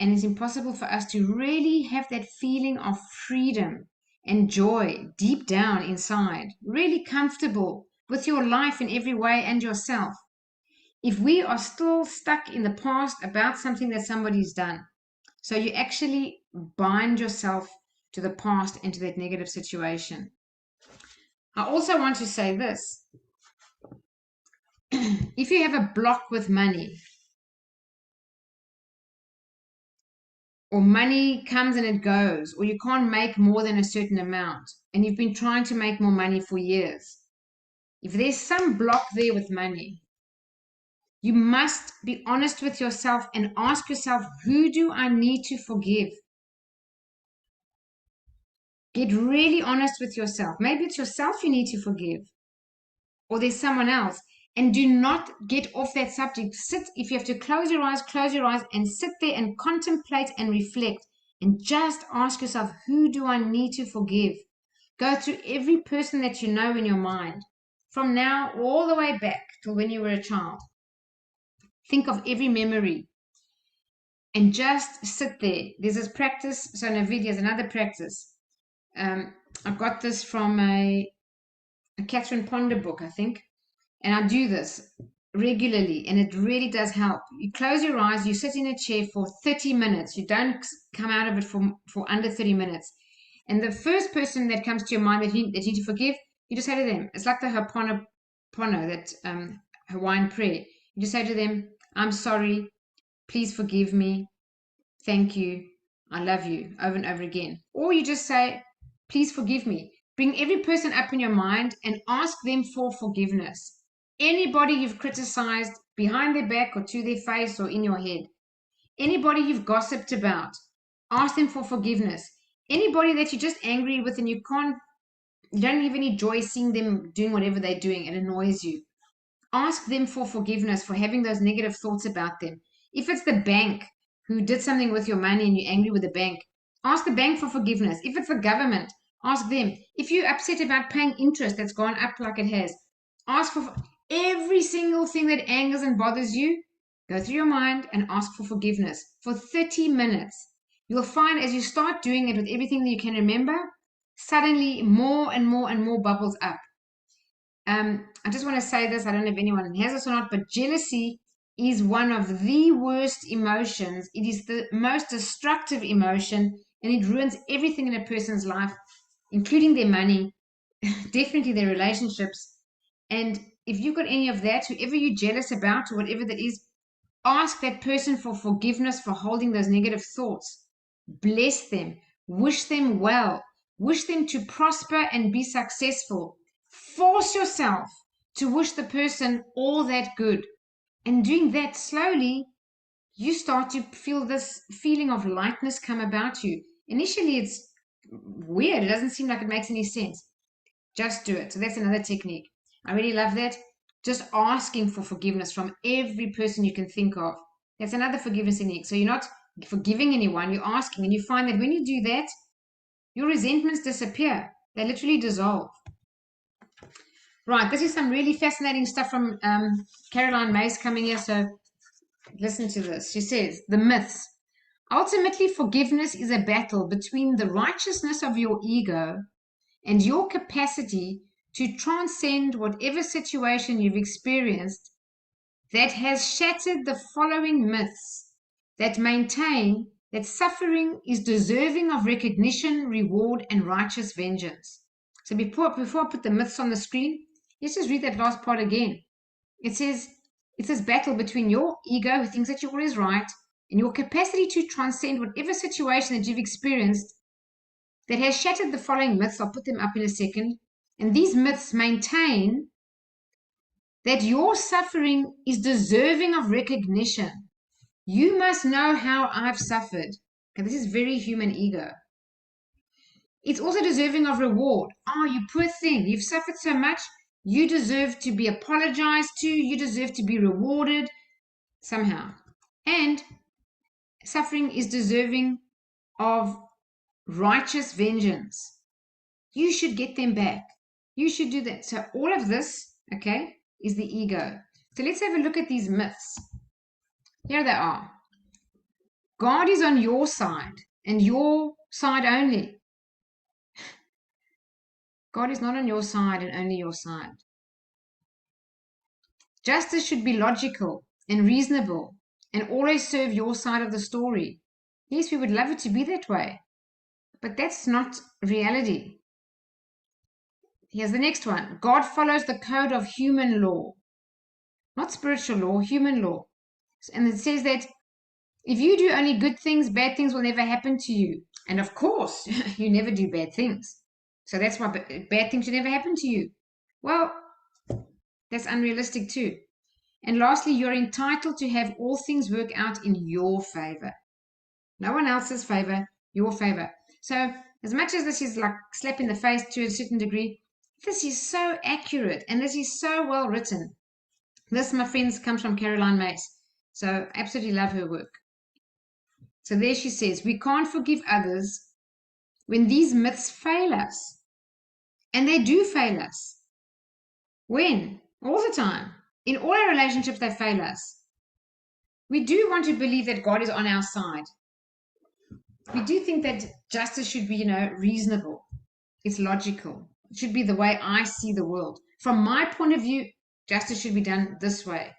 Speaker 1: and it's impossible for us to really have that feeling of freedom and joy deep down inside, really comfortable with your life in every way and yourself, if we are still stuck in the past about something that somebody's done. So you actually bind yourself to the past and to that negative situation. I also want to say this. If you have a block with money, or money comes and it goes, or you can't make more than a certain amount, and you've been trying to make more money for years, if there's some block there with money, you must be honest with yourself and ask yourself, who do I need to forgive? Get really honest with yourself. Maybe it's yourself you need to forgive, or there's someone else. And do not get off that subject. Sit, if you have to close your eyes and sit there and contemplate and reflect and just ask yourself, who do I need to forgive? Go through every person that you know in your mind, from now all the way back to when you were a child. Think of every memory and just sit there. There's this practice. So Navid, there's another practice. I got this from a Catherine Ponder book, I think. And I do this regularly, and it really does help. You close your eyes, you sit in a chair for 30 minutes. You don't come out of it for under 30 minutes. And the first person that comes to your mind that you need to forgive, you just say to them, it's like the Ho'oponopono, that Hawaiian prayer. You just say to them, I'm sorry, please forgive me, thank you, I love you, over and over again. Or you just say, please forgive me. Bring every person up in your mind and ask them for forgiveness. Anybody you've criticized behind their back or to their face or in your head. Anybody you've gossiped about, ask them for forgiveness. Anybody that you're just angry with and you don't have any joy seeing them doing whatever they're doing, it annoys you. Ask them for forgiveness for having those negative thoughts about them. If it's the bank who did something with your money and you're angry with the bank, ask the bank for forgiveness. If it's the government, ask them. If you're upset about paying interest that's gone up like it has, ask for every single thing that angers and bothers you. Go through your mind and ask for forgiveness for 30 minutes. You'll find as you start doing it with everything that you can remember, suddenly more and more and more bubbles up. I just want to say this, I don't know if anyone has this or not, but jealousy is one of the worst emotions. It is the most destructive emotion, and it ruins everything in a person's life, including their money, definitely their relationships. And if you've got any of that, whoever you're jealous about or whatever that is, ask that person for forgiveness for holding those negative thoughts. Bless them, wish them well, wish them to prosper and be successful. Force yourself to wish the person all that good. And doing that slowly, you start to feel this feeling of lightness come about you. Initially, it's weird. It doesn't seem like it makes any sense. Just do it. So that's another technique. I really love that. Just asking for forgiveness from every person you can think of. That's another forgiveness technique. So you're not forgiving anyone, you're asking. And you find that when you do that, your resentments disappear. They literally dissolve. Right, this is some really fascinating stuff from Caroline Mays coming here, so listen to this. She says, the myths. Ultimately, forgiveness is a battle between the righteousness of your ego and your capacity to transcend whatever situation you've experienced that has shattered the following myths that maintain that suffering is deserving of recognition, reward, and righteous vengeance. So before I put the myths on the screen, let's just read that last part again. It says, it's this battle between your ego, who thinks that you're always right, and your capacity to transcend whatever situation that you've experienced that has shattered the following myths. I'll put them up in a second. And these myths maintain that your suffering is deserving of recognition. You must know how I've suffered. Okay, this is very human ego. It's also deserving of reward. Oh, you poor thing, you've suffered so much. You deserve to be apologized to. You deserve to be rewarded somehow. And suffering is deserving of righteous vengeance. You should get them back. You should do that. So all of this, okay, is the ego. So let's have a look at these myths. Here they are. God is on your side and your side only. God is not on your side and only your side. Justice should be logical and reasonable and always serve your side of the story. Yes, we would love it to be that way, but that's not reality. Here's the next one. God follows the code of human law, not spiritual law, human law. And it says that if you do only good things, bad things will never happen to you. And of course, you never do bad things. So that's why bad things should never happen to you. Well, that's unrealistic too. And lastly, you're entitled to have all things work out in your favor. No one else's favor, your favor. So as much as this is like slap in the face to a certain degree, this is so accurate and this is so well written. This, my friends, comes from Caroline Mace. So absolutely love her work. So there she says, we can't forgive others when these myths fail us. And they do fail us. When? All the time. In all our relationships, they fail us. We do want to believe that God is on our side. We do think that justice should be, reasonable. It's logical. It should be the way I see the world. From my point of view, justice should be done this way.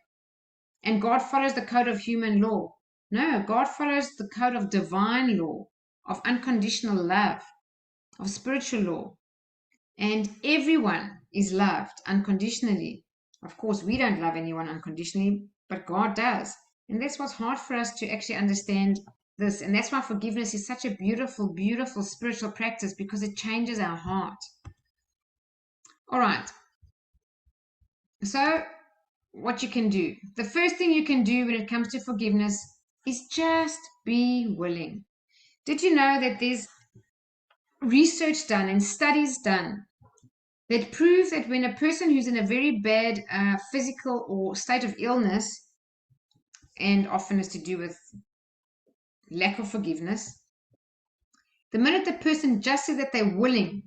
Speaker 1: And God follows the code of human law. No, God follows the code of divine law, of unconditional love, of spiritual law. And everyone is loved unconditionally. Of course, we don't love anyone unconditionally, but God does. And that's what's hard for us to actually understand this. And that's why forgiveness is such a beautiful, beautiful spiritual practice, because it changes our heart. All right. So what you can do. The first thing you can do when it comes to forgiveness is just be willing. Did you know that there's research done and studies done that prove that when a person who's in a very bad physical or state of illness, and often is to do with lack of forgiveness, the minute the person just says that they're willing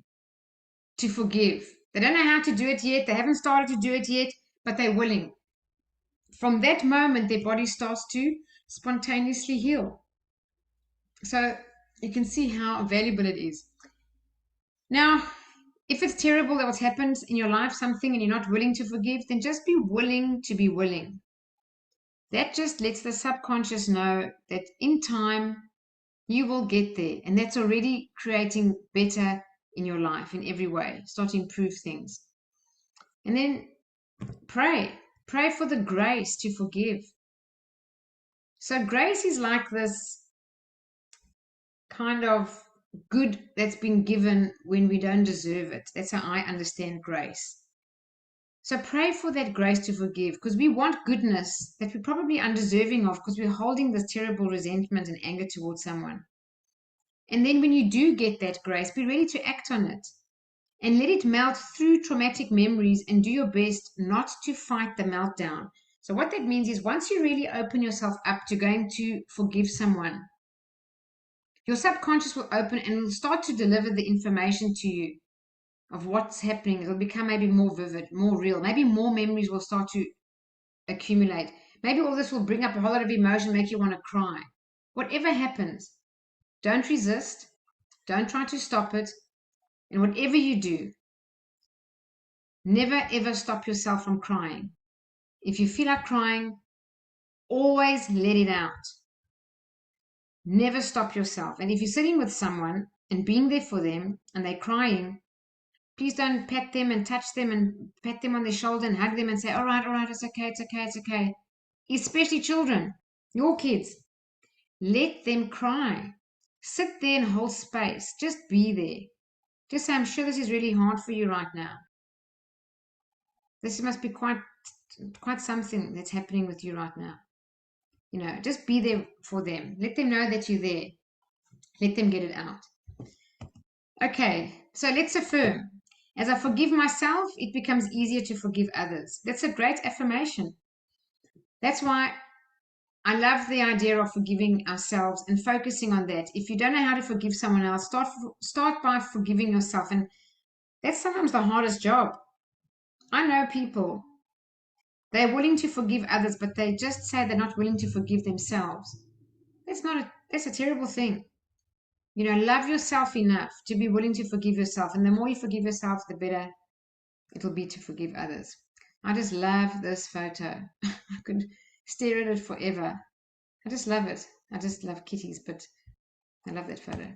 Speaker 1: to forgive, they don't know how to do it yet, they haven't started to do it yet, but they're willing. From that moment, their body starts to spontaneously heal. So you can see how valuable it is. Now, if it's terrible that what's happened in your life, something, and you're not willing to forgive, then just be willing to be willing. That just lets the subconscious know that in time you will get there. And that's already creating better in your life in every way. Start to improve things. And then pray. Pray for the grace to forgive. So grace is like this kind of good that's been given when we don't deserve it. That's how I understand grace. So pray for that grace to forgive, because we want goodness that we're probably undeserving of, because we're holding this terrible resentment and anger towards someone. And then when you do get that grace, be ready to act on it and let it melt through traumatic memories, and do your best not to fight the meltdown. So what that means is, once you really open yourself up to going to forgive someone, your subconscious will open and will start to deliver the information to you of what's happening. It'll become maybe more vivid, more real. Maybe more memories will start to accumulate. Maybe all this will bring up a whole lot of emotion, make you want to cry. Whatever happens, don't resist. Don't try to stop it. And whatever you do, never ever stop yourself from crying. If you feel like crying, always let it out. Never stop yourself. And if you're sitting with someone and being there for them and they're crying, please don't pat them and touch them and pat them on their shoulder and hug them and say, all right, it's okay, it's okay, it's okay. Especially children, your kids. Let them cry. Sit there and hold space. Just be there. Just say, I'm sure this is really hard for you right now. This must be quite something that's happening with you right now. Just be there for them. Let them know that you're there. Let them get it out. Okay, so let's affirm. As I forgive myself, it becomes easier to forgive others. That's a great affirmation. That's why I love the idea of forgiving ourselves and focusing on that. If you don't know how to forgive someone else, start by forgiving yourself. And that's sometimes the hardest job. I know people, they're willing to forgive others, but they just say they're not willing to forgive themselves. That's a terrible thing. Love yourself enough to be willing to forgive yourself. And the more you forgive yourself, the better it'll be to forgive others. I just love this photo. I could stare at it forever. I just love it. I just love kitties, but I love that photo.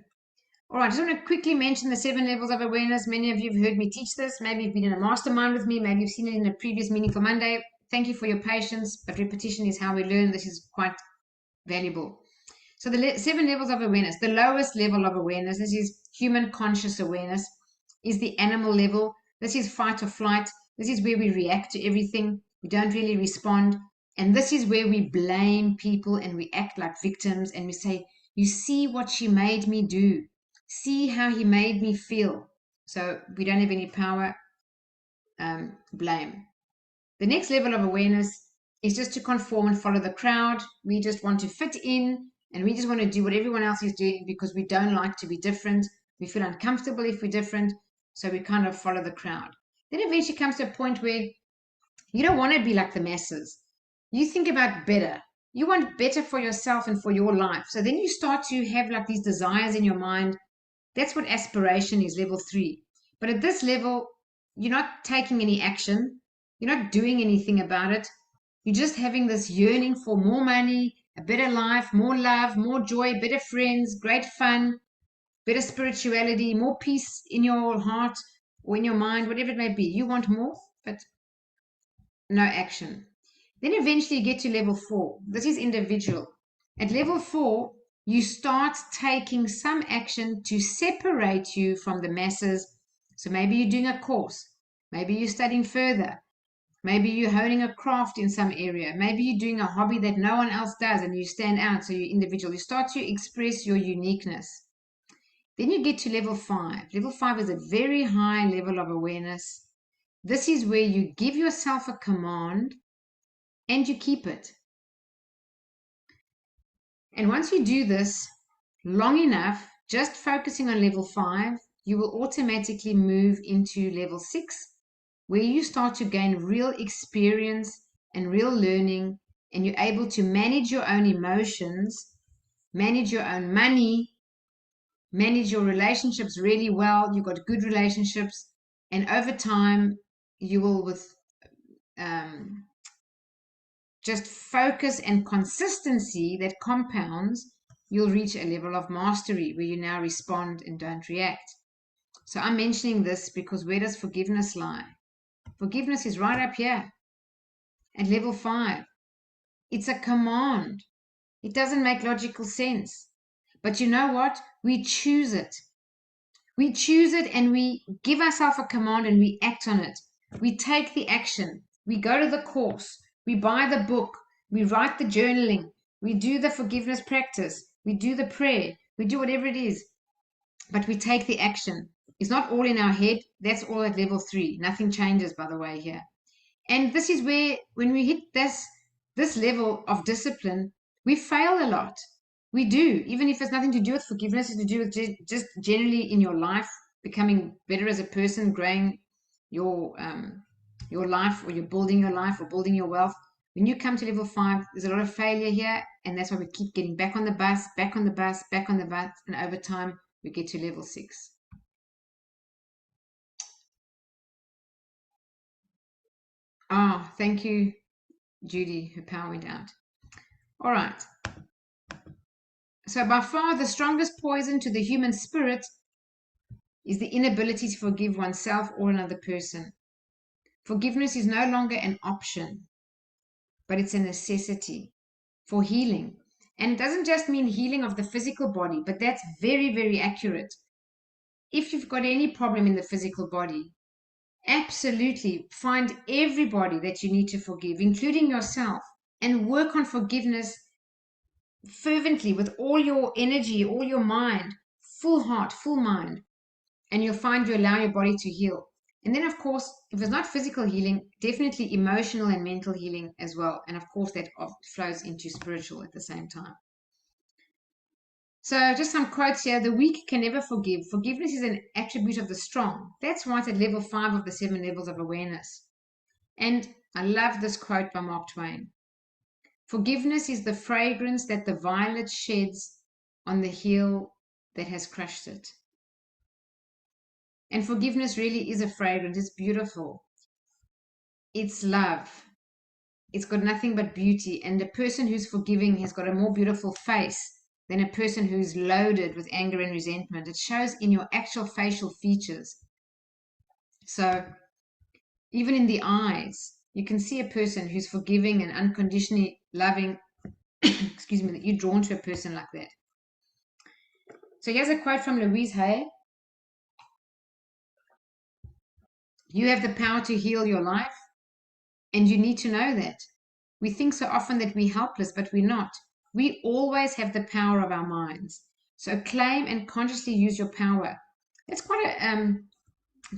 Speaker 1: All right, I just want to quickly mention the 7 levels of awareness. Many of you have heard me teach this. Maybe you've been in a mastermind with me. Maybe you've seen it in a previous Meaningful Monday. Thank you for your patience, but repetition is how we learn. This is quite valuable. So the 7 levels of awareness, the lowest level of awareness, this is human conscious awareness, is the animal level. This is fight or flight. This is where we react to everything. We don't really respond. And this is where we blame people and we act like victims and we say, you see what she made me do. See how he made me feel. So we don't have any power. Blame. The next level of awareness is just to conform and follow the crowd. We just want to fit in and we just want to do what everyone else is doing because we don't like to be different. We feel uncomfortable if we're different, so we kind of follow the crowd. Then eventually comes to a point where you don't want to be like the masses. You think about better. You want better for yourself and for your life. So then you start to have like these desires in your mind. That's what aspiration is, level 3. But at this level, you're not taking any action. You're not doing anything about it. You're just having this yearning for more money, a better life, more love, more joy, better friends, great fun, better spirituality, more peace in your heart or in your mind, whatever it may be. You want more, but no action. Then eventually you get to level 4. This is individual. At level 4, you start taking some action to separate you from the masses. So maybe you're doing a course. Maybe you're studying further. Maybe you're honing a craft in some area. Maybe you're doing a hobby that no one else does and you stand out, so you're individual. You start to express your uniqueness. Then you get to level 5. Level 5 is a very high level of awareness. This is where you give yourself a command and you keep it. And once you do this long enough, just focusing on level 5, you will automatically move into level 6, where you start to gain real experience and real learning, and you're able to manage your own emotions, manage your own money, manage your relationships really well. You've got good relationships, and over time, you will, with just focus and consistency that compounds, you'll reach a level of mastery where you now respond and don't react. So I'm mentioning this because where does forgiveness lie? Forgiveness is right up here at level 5. It's a command. It doesn't make logical sense. But you know what? We choose it. We choose it and we give ourselves a command and we act on it. We take the action. We go to the course. We buy the book. We write the journaling. We do the forgiveness practice. We do the prayer. We do whatever it is. But we take the action. It's not all in our head. That's all at level 3. Nothing changes, by the way, here. And this is where, when we hit this level of discipline, we fail a lot. We do, even if it's nothing to do with forgiveness, it's to do with just generally in your life, becoming better as a person, growing your life, or you're building your life or building your wealth. When you come to level 5, there's a lot of failure here, and that's why we keep getting back on the bus, back on the bus, back on the bus, and over time we get to level 6. Ah, thank you, Judy. Her power went out. All right. So by far the strongest poison to the human spirit is the inability to forgive oneself or another person. Forgiveness is no longer an option, but it's a necessity for healing. And it doesn't just mean healing of the physical body, but that's very, very accurate. If you've got any problem in the physical body, absolutely find everybody that you need to forgive, including yourself, and work on forgiveness fervently with all your energy, all your mind, full heart, full mind, and you'll find you allow your body to heal. And then, of course, if it's not physical healing, definitely emotional and mental healing as well. And of course, that flows into spiritual at the same time. So, just some quotes here. The weak can never forgive. Forgiveness is an attribute of the strong. That's why it's at level 5 of the 7 levels of awareness. And I love this quote by Mark Twain. Forgiveness is the fragrance that the violet sheds on the heel that has crushed it. And forgiveness really is a fragrance. It's beautiful. It's love. It's got nothing but beauty. And a person who's forgiving has got a more beautiful face than a person who's loaded with anger and resentment. It shows in your actual facial features. So even in the eyes, you can see a person who's forgiving and unconditionally loving, excuse me, that you're drawn to a person like that. So here's a quote from Louise Hay. You have the power to heal your life, and you need to know that. We think so often that we're helpless, but we're not. We always have the power of our minds. So claim and consciously use your power. That's quite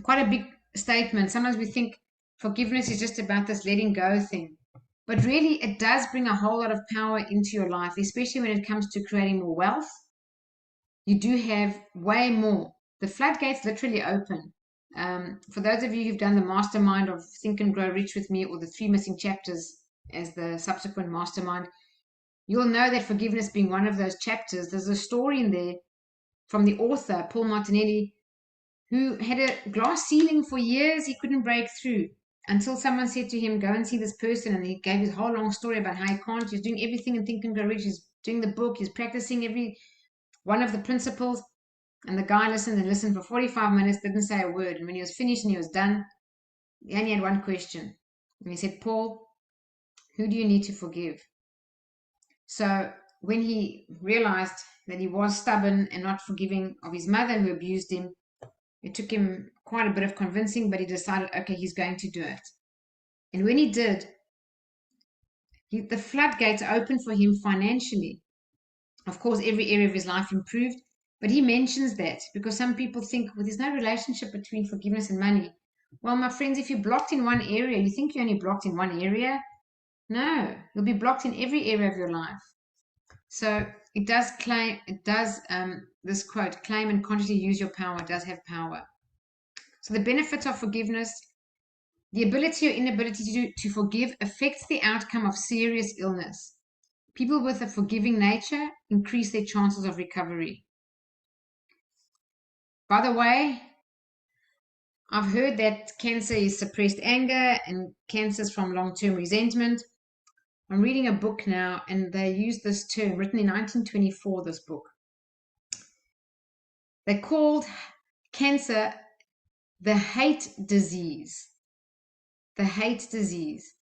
Speaker 1: a big statement. Sometimes we think forgiveness is just about this letting go thing. But really, it does bring a whole lot of power into your life, especially when it comes to creating more wealth. You do have way more. The floodgates literally open. For those of you who've done the mastermind of Think and Grow Rich with me, or the 3 missing chapters as the subsequent mastermind, you'll know that forgiveness being one of those chapters. There's a story in there from the author, Paul Martinelli, who had a glass ceiling for years he couldn't break through until someone said to him, go and see this person. And he gave his whole long story about how he can't. He's doing everything in Think and Grow Rich. He's doing the book. He's practicing every one of the principles. And the guy listened and listened for 45 minutes, didn't say a word. And when he was finished and he was done, he only had one question. And he said, Paul, who do you need to forgive? So when he realized that he was stubborn and not forgiving of his mother who abused him, it took him quite a bit of convincing, but he decided, okay, he's going to do it. And when he did, the floodgates opened for him financially. Of course, every area of his life improved, but he mentions that because some people think, well, there's no relationship between forgiveness and money. Well, my friends, if you're blocked in one area, you think you're only blocked in one area? No, you'll be blocked in every area of your life. So it does claim, this quote, claim and consciously use your power, does have power. So the benefits of forgiveness, the ability or inability to forgive affects the outcome of serious illness. People with a forgiving nature increase their chances of recovery. By the way, I've heard that cancer is suppressed anger and cancers from long-term resentment. I'm reading a book now, and they use this term, written in 1924, this book. They called cancer the hate disease. The hate disease.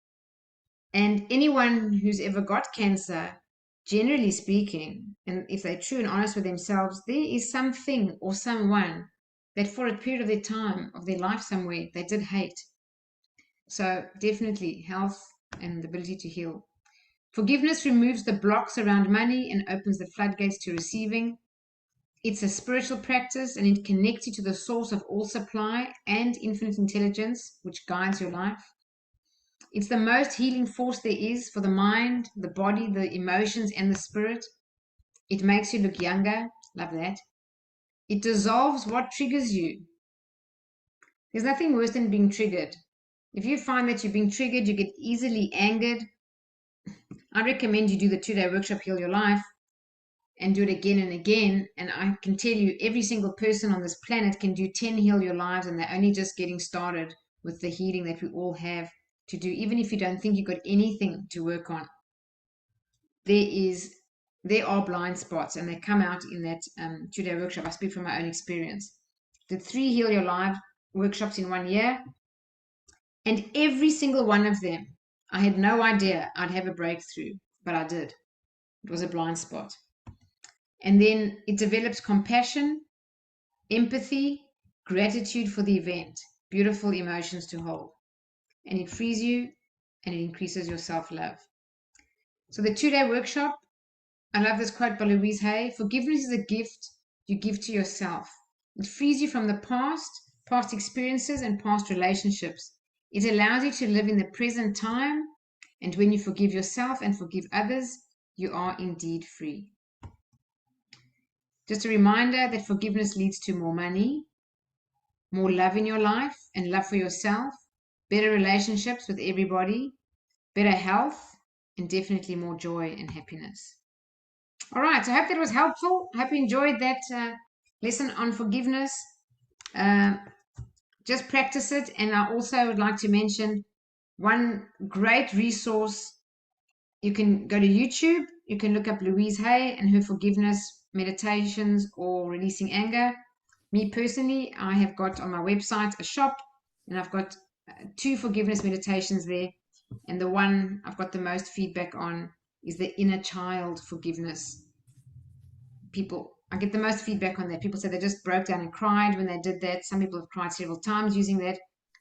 Speaker 1: And anyone who's ever got cancer, generally speaking, and if they're true and honest with themselves, there is something or someone that for a period of their time, of their life somewhere, they did hate. So definitely health and the ability to heal. Forgiveness removes the blocks around money and opens the floodgates to receiving. It's a spiritual practice, and it connects you to the source of all supply and infinite intelligence, which guides your life. It's the most healing force there is for the mind, the body, the emotions, and the spirit. It makes you look younger. Love that. It dissolves what triggers you. There's nothing worse than being triggered. If you find that you're being triggered, you get easily angered, I recommend you do the 2-day workshop, Heal Your Life, and do it again and again. And I can tell you, every single person on this planet can do 10 Heal Your Lives, and they're only just getting started with the healing that we all have to do. Even if you don't think you've got anything to work on, there are blind spots, and they come out in that 2-day workshop. I speak from my own experience. Did 3 Heal Your Life workshops in 1 year, and every single one of them, I had no idea I'd have a breakthrough, but I did. It was a blind spot. And then it develops compassion, empathy, gratitude for the event, beautiful emotions to hold. And it frees you and it increases your self-love. So the 2-day workshop, I love this quote by Louise Hay: forgiveness is a gift you give to yourself. It frees you from the past experiences and past relationships. It allows you to live in the present time, and when you forgive yourself and forgive others, you are indeed free. Just a reminder that forgiveness leads to more money, more love in your life and love for yourself, better relationships with everybody, better health, and definitely more joy and happiness. All right, so I hope that was helpful. I hope you enjoyed that lesson on forgiveness. Just practice it. And I also would like to mention one great resource. You can go to YouTube. You can look up Louise Hay and her forgiveness meditations or releasing anger. Me personally, I have got on my website a shop, and I've got 2 forgiveness meditations there. And the one I've got the most feedback on is the inner child forgiveness. I get the most feedback on that. People say they just broke down and cried when they did that. Some people have cried several times using that.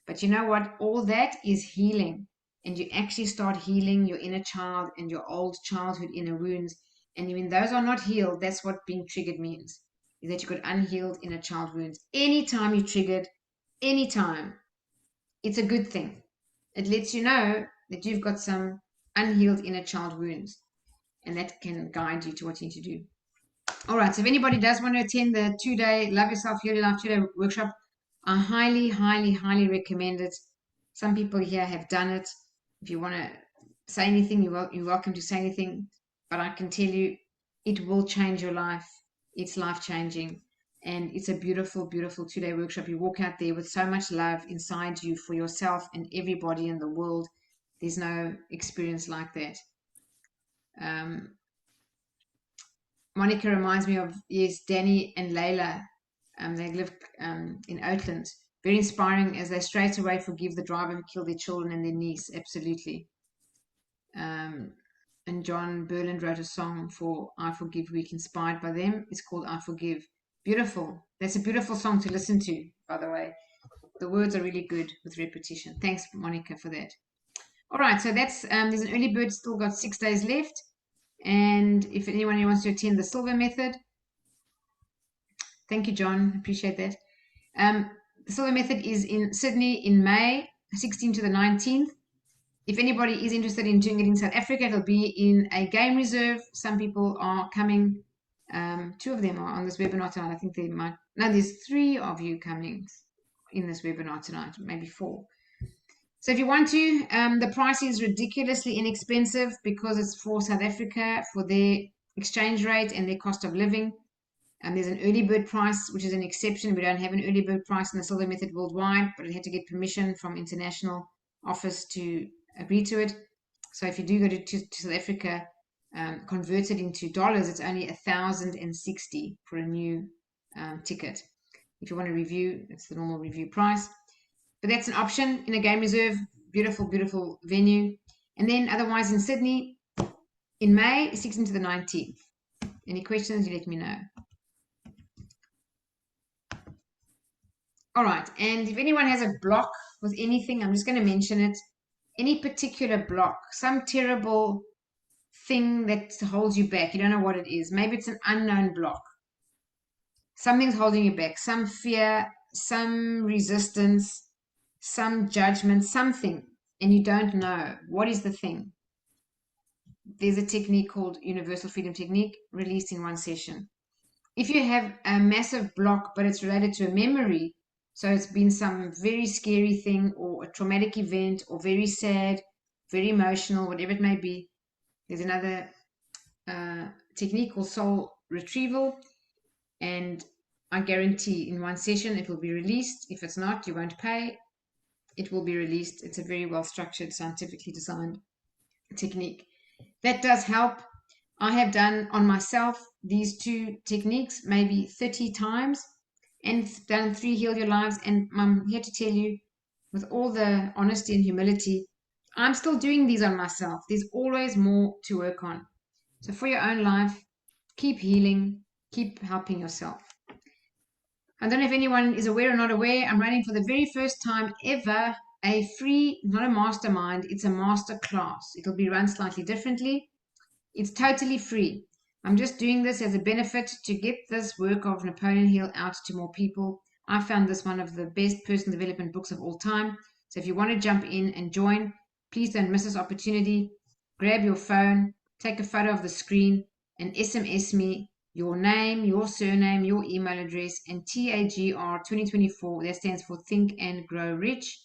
Speaker 1: But you know what? All that is healing. And you actually start healing your inner child and your old childhood inner wounds. And when those are not healed, that's what being triggered means, is that you've got unhealed inner child wounds. Anytime you're triggered, anytime, it's a good thing. It lets you know that you've got some unhealed inner child wounds. And that can guide you to what you need to do. All right, so if anybody does want to attend the 2-day Love Yourself, Heal Your Life 2-day workshop, I highly, highly, highly recommend it. Some people here have done it. If you want to say anything, you're welcome to say anything. But I can tell you, it will change your life. It's life-changing. And it's a beautiful, beautiful 2-day workshop. You walk out there with so much love inside you for yourself and everybody in the world. There's no experience like that. Monica reminds me of, yes, Danny and Layla. They live in Oakland. Very inspiring as they straight away forgive the driver who killed their children and their niece. Absolutely. And John Berland wrote a song for I Forgive Week inspired by them. It's called I Forgive. Beautiful. That's a beautiful song to listen to, by the way. The words are really good with repetition. Thanks, Monica, for that. All right, so that's there's an early bird, still got 6 days left. And if anyone wants to attend the silver method, thank you, John. Appreciate that. The silver method is in Sydney in May 16th to the 19th. If anybody is interested in doing it in South Africa, it'll be in a game reserve. Some people are coming. 2 of them are on this webinar tonight. I think they might. No, there's 3 of you coming in this webinar tonight, maybe 4. So if you want to, the price is ridiculously inexpensive because it's for South Africa, for their exchange rate and their cost of living. And there's an early bird price, which is an exception. We don't have an early bird price in the silver method worldwide, but it had to get permission from international office to agree to it. So if you do go to South Africa, convert it into dollars, it's only 1,060 for a new ticket. If you want to review, it's the normal review price. But that's an option in a game reserve. Beautiful, beautiful venue. And then otherwise in Sydney in May, 16th to the 19th. Any questions, you let me know. All right, and if anyone has a block with anything, I'm just going to mention it. Any particular block, some terrible thing that holds you back. You don't know what it is. Maybe it's an unknown block. Something's holding you back. Some fear, some resistance, some judgment, something, and you don't know. What is the thing? There's a technique called Universal Freedom Technique, released in one session. If you have a massive block, but it's related to a memory, so it's been some very scary thing or a traumatic event or very sad, very emotional, whatever it may be, there's another technique called soul retrieval, and I guarantee in one session it will be released. If it's not, you won't pay. It will be released. It's a very well structured, scientifically designed technique. That does help. I have done on myself these 2 techniques maybe 30 times and done 3 Heal Your Lives. And I'm here to tell you, with all the honesty and humility, I'm still doing these on myself. There's always more to work on. So for your own life, keep healing, keep helping yourself. I don't know if anyone is aware or not aware, I'm running for the very first time ever a free, not a mastermind, it's a master class. It'll be run slightly differently. It's totally free. I'm just doing this as a benefit to get this work of Napoleon Hill out to more people. I found this one of the best personal development books of all time. So if you want to jump in and join, please don't miss this opportunity. Grab your phone, take a photo of the screen, and SMS me your name, your surname, your email address, and TAGR 2024. That stands for Think and Grow Rich.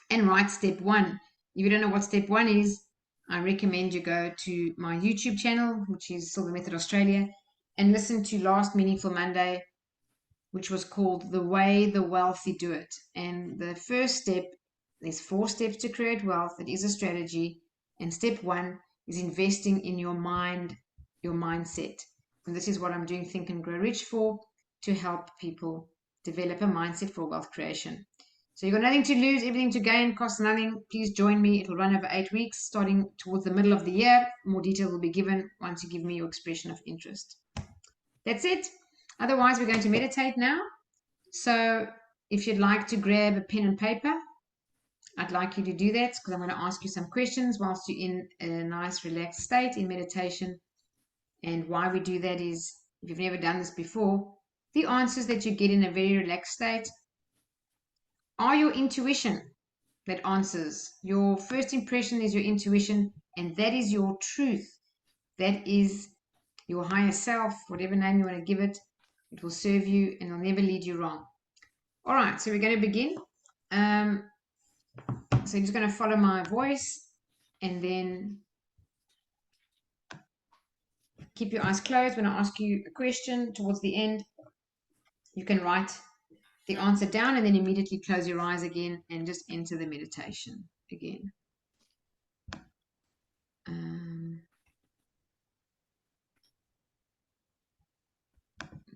Speaker 1: And write step one. If you don't know what step one is, I recommend you go to my YouTube channel, which is Silver Method Australia, and listen to last Meaningful Monday, which was called The Way the Wealthy Do It. And the first step, there's 4 steps to create wealth. It is a strategy. And step 1 is investing in your mind, your mindset. And this is what I'm doing Think and Grow Rich for, to help people develop a mindset for wealth creation. So you've got nothing to lose, everything to gain, costs nothing. Please join me. It will run over 8 weeks, starting towards the middle of the year. More detail will be given once you give me your expression of interest. That's it. Otherwise, we're going to meditate now. So if you'd like to grab a pen and paper, I'd like you to do that because I'm going to ask you some questions whilst you're in a nice relaxed state in meditation. And why we do that is, if you've never done this before, the answers that you get in a very relaxed state are your intuition that answers. Your first impression is your intuition, and that is your truth. That is your higher self, whatever name you want to give it. It will serve you and will never lead you wrong. All right, so we're going to begin. So you're just going to follow my voice and then keep your eyes closed. When I ask you a question towards the end, you can write the answer down and then immediately close your eyes again and just enter the meditation again.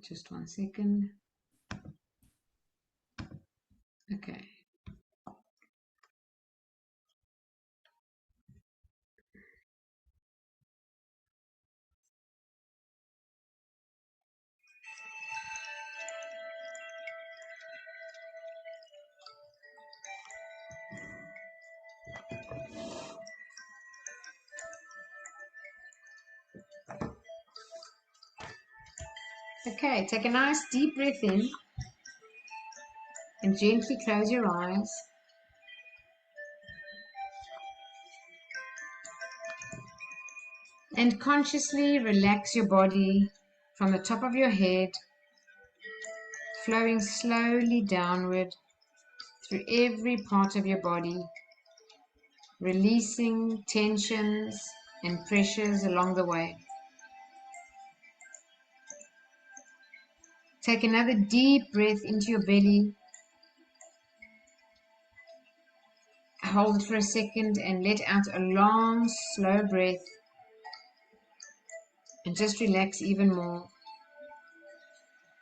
Speaker 1: Just 1 second. Okay. Okay, take a nice deep breath in and gently close your eyes. And consciously relax your body from the top of your head, flowing slowly downward through every part of your body, releasing tensions and pressures along the way. Take another deep breath into your belly. Hold it for a second and let out a long, slow breath. And just relax even more.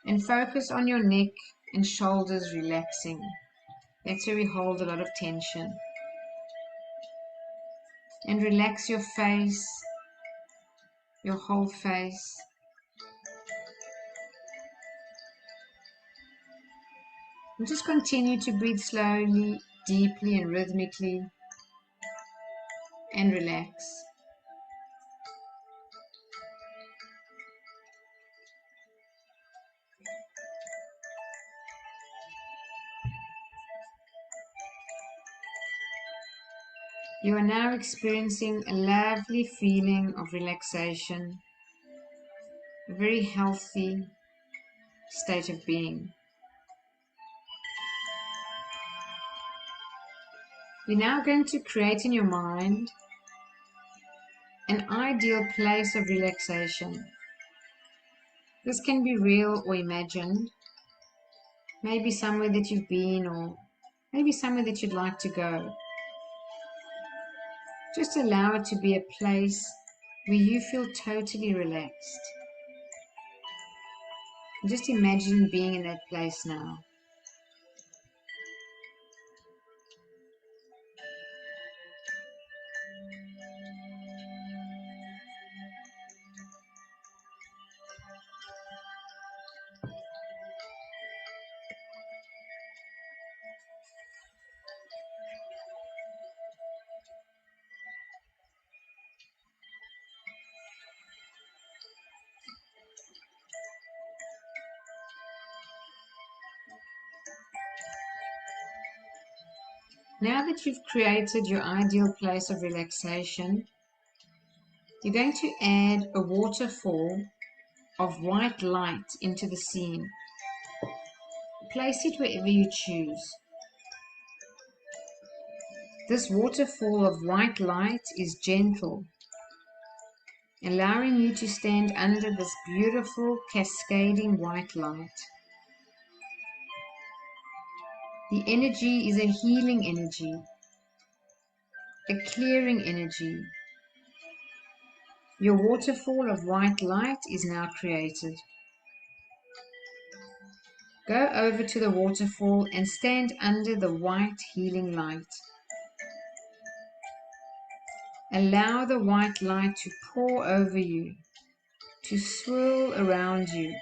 Speaker 1: And focus on your neck and shoulders relaxing. That's where we hold a lot of tension. And relax your face, your whole face. And just continue to breathe slowly, deeply and rhythmically. And relax. You are now experiencing a lovely feeling of relaxation, a very healthy state of being. You're now going to create in your mind an ideal place of relaxation. This can be real or imagined, maybe somewhere that you've been or maybe somewhere that you'd like to go. Just allow it to be a place where you feel totally relaxed. Just imagine being in that place now. Now that you've created your ideal place of relaxation, you're going to add a waterfall of white light into the scene. Place it wherever you choose. This waterfall of white light is gentle, allowing you to stand under this beautiful cascading white light. The energy is a healing energy, a clearing energy. Your waterfall of white light is now created. Go over to the waterfall and stand under the white healing light. Allow the white light to pour over you, to swirl around you,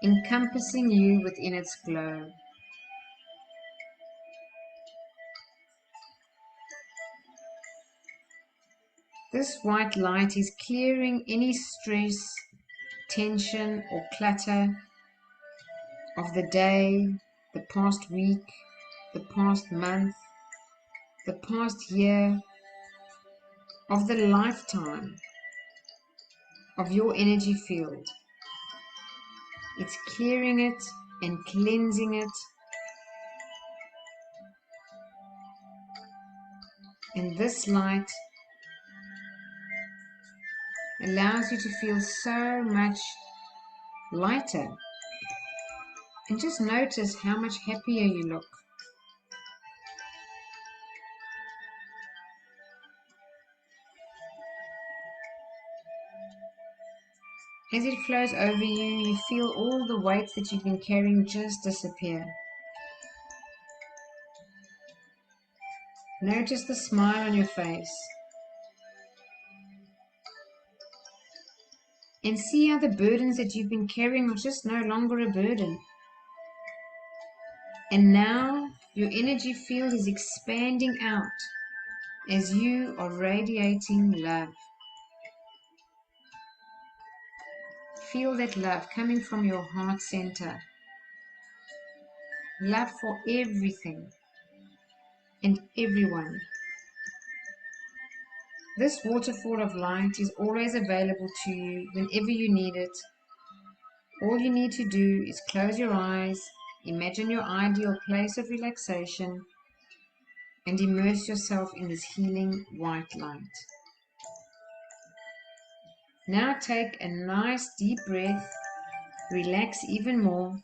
Speaker 1: encompassing you within its glow. This white light is clearing any stress, tension, or clutter of the day, the past week, the past month, the past year, of the lifetime of your energy field. It's clearing it and cleansing it. And this light allows you to feel so much lighter. And just notice how much happier you look. As it flows over you, you feel all the weight that you've been carrying just disappear. Notice the smile on your face. And see how the burdens that you've been carrying are just no longer a burden. And now your energy field is expanding out as you are radiating love. Feel that love coming from your heart center. Love for everything and everyone. This waterfall of light is always available to you whenever you need it. All you need to do is close your eyes, imagine your ideal place of relaxation, and immerse yourself in this healing white light. Now take a nice deep breath, relax even more,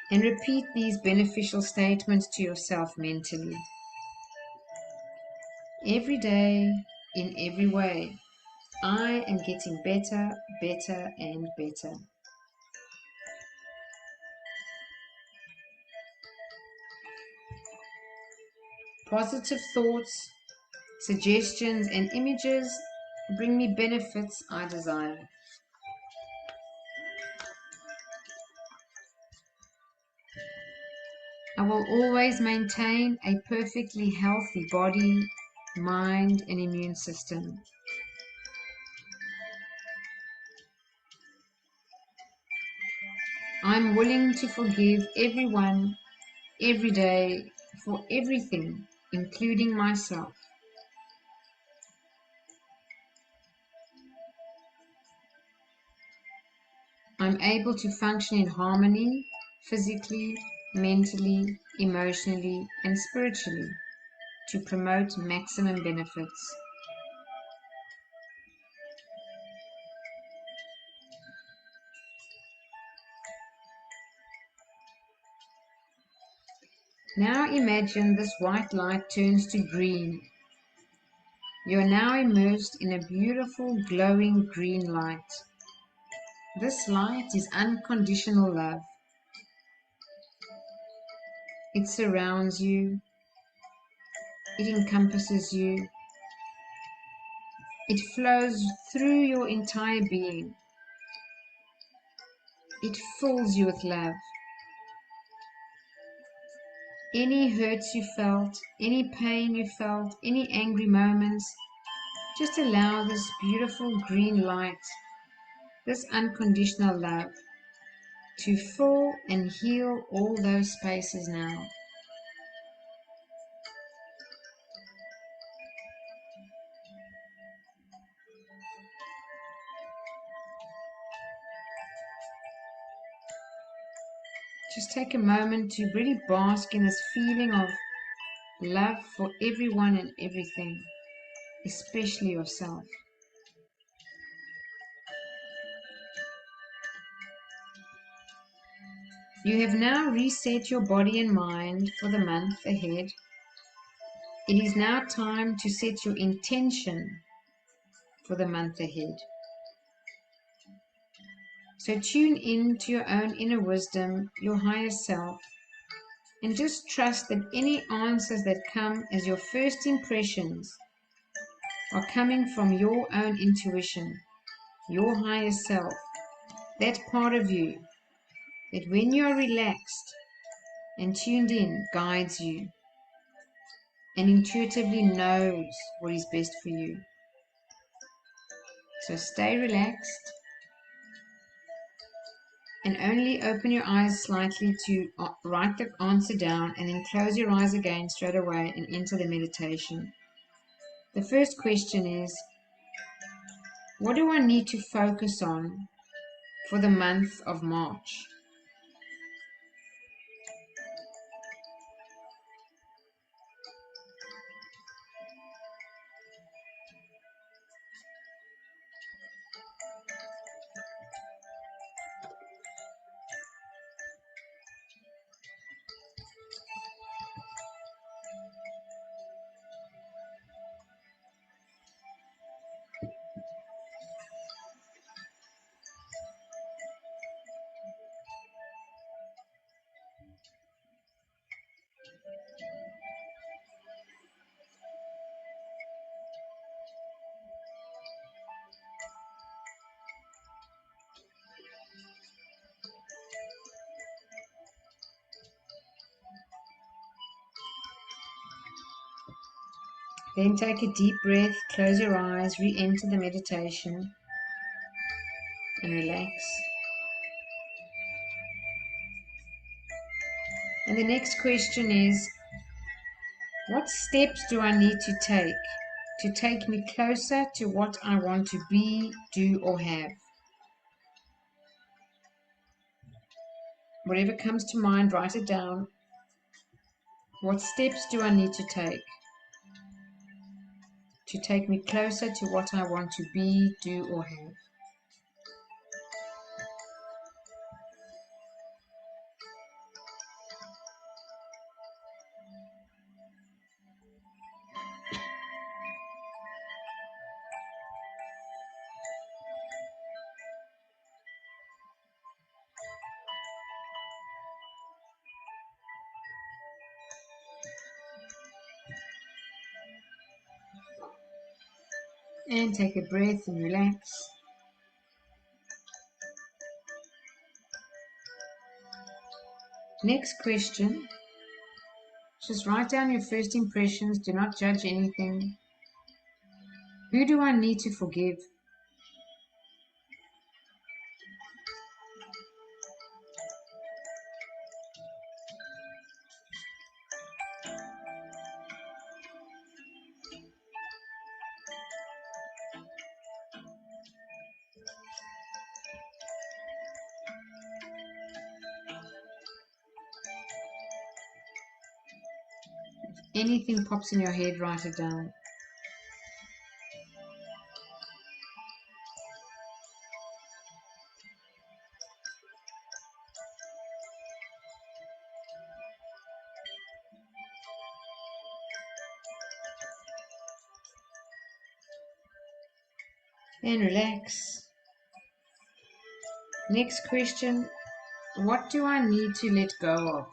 Speaker 1: and repeat these beneficial statements to yourself mentally. Every day, in every way, I am getting better, better, and better. Positive thoughts, suggestions, and images bring me benefits I desire. I will always maintain a perfectly healthy body, mind, and immune system. I'm willing to forgive everyone, every day, for everything, including myself. I'm able to function in harmony, physically, mentally, emotionally, and spiritually, to promote maximum benefits. Now imagine this white light turns to green. You are now immersed in a beautiful glowing green light. This light is unconditional love. It surrounds you. It encompasses you. It flows through your entire being. It fills you with love. Any hurts you felt, any pain you felt, any angry moments, just allow this beautiful green light, this unconditional love, to fill and heal all those spaces now. Just take a moment to really bask in this feeling of love for everyone and everything, especially yourself. You have now reset your body and mind for the month ahead. It is now time to set your intention for the month ahead. So tune in to your own inner wisdom, your higher self, and just trust that any answers that come as your first impressions are coming from your own intuition, your higher self, that part of you that when you are relaxed and tuned in guides you and intuitively knows what is best for you. So stay relaxed and only open your eyes slightly to write the answer down, and then close your eyes again straight away and enter the meditation. The first question is, what do I need to focus on for the month of March? Then take a deep breath, close your eyes, re-enter the meditation and relax. And the next question is, what steps do I need to take me closer to what I want to be, do, or have? Whatever comes to mind, write it down. What steps do I need to take me closer to what I want to be, do, or have? And take a breath and relax. Next question. Just write down your first impressions. Do not judge anything. Who do I need to forgive? Anything pops in your head, write it down. And relax. Next question. What do I need to let go of?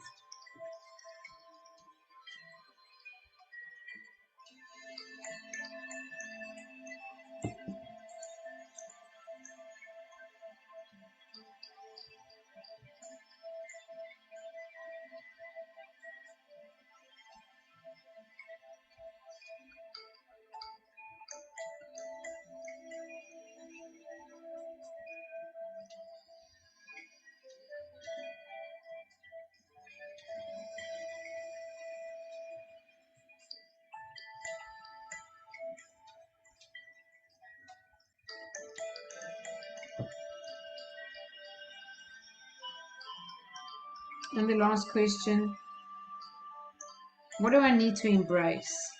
Speaker 1: And the last question, what do I need to embrace?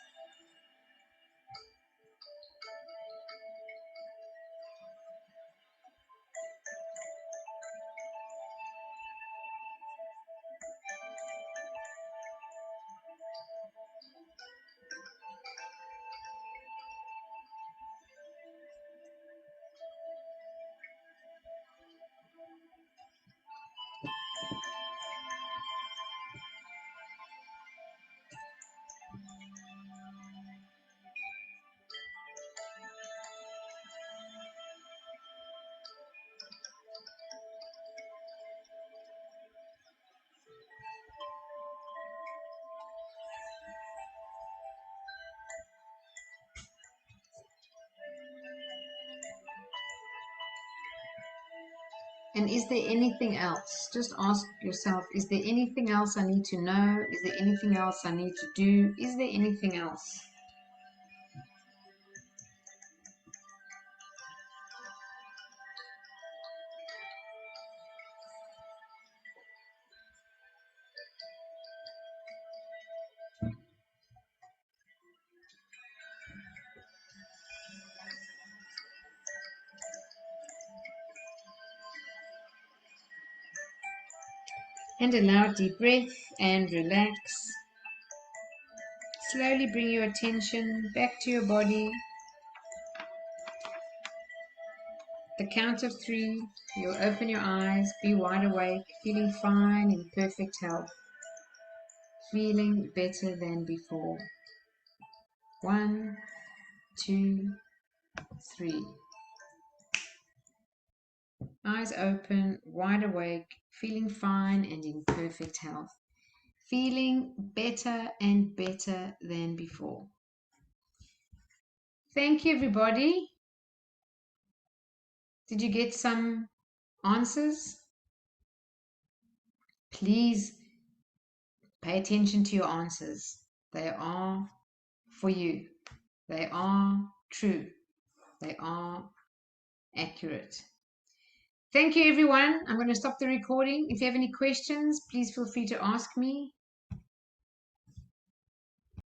Speaker 1: And is there anything else? Just ask yourself, is there anything else I need to know? Is there anything else I need to do? Is there anything else? And allow a deep breath and relax. Slowly bring your attention back to your body. The count of 3, you'll open your eyes, be wide awake, feeling fine, in perfect health, feeling better than before. 1, 2, 3. Eyes open, wide awake, feeling fine and in perfect health, feeling better and better than before. Thank you, everybody. Did you get some answers? Please pay attention to your answers. They are for you. They are true. They are accurate. Thank you, everyone. I'm going to stop the recording. If you have any questions, please feel free to ask me.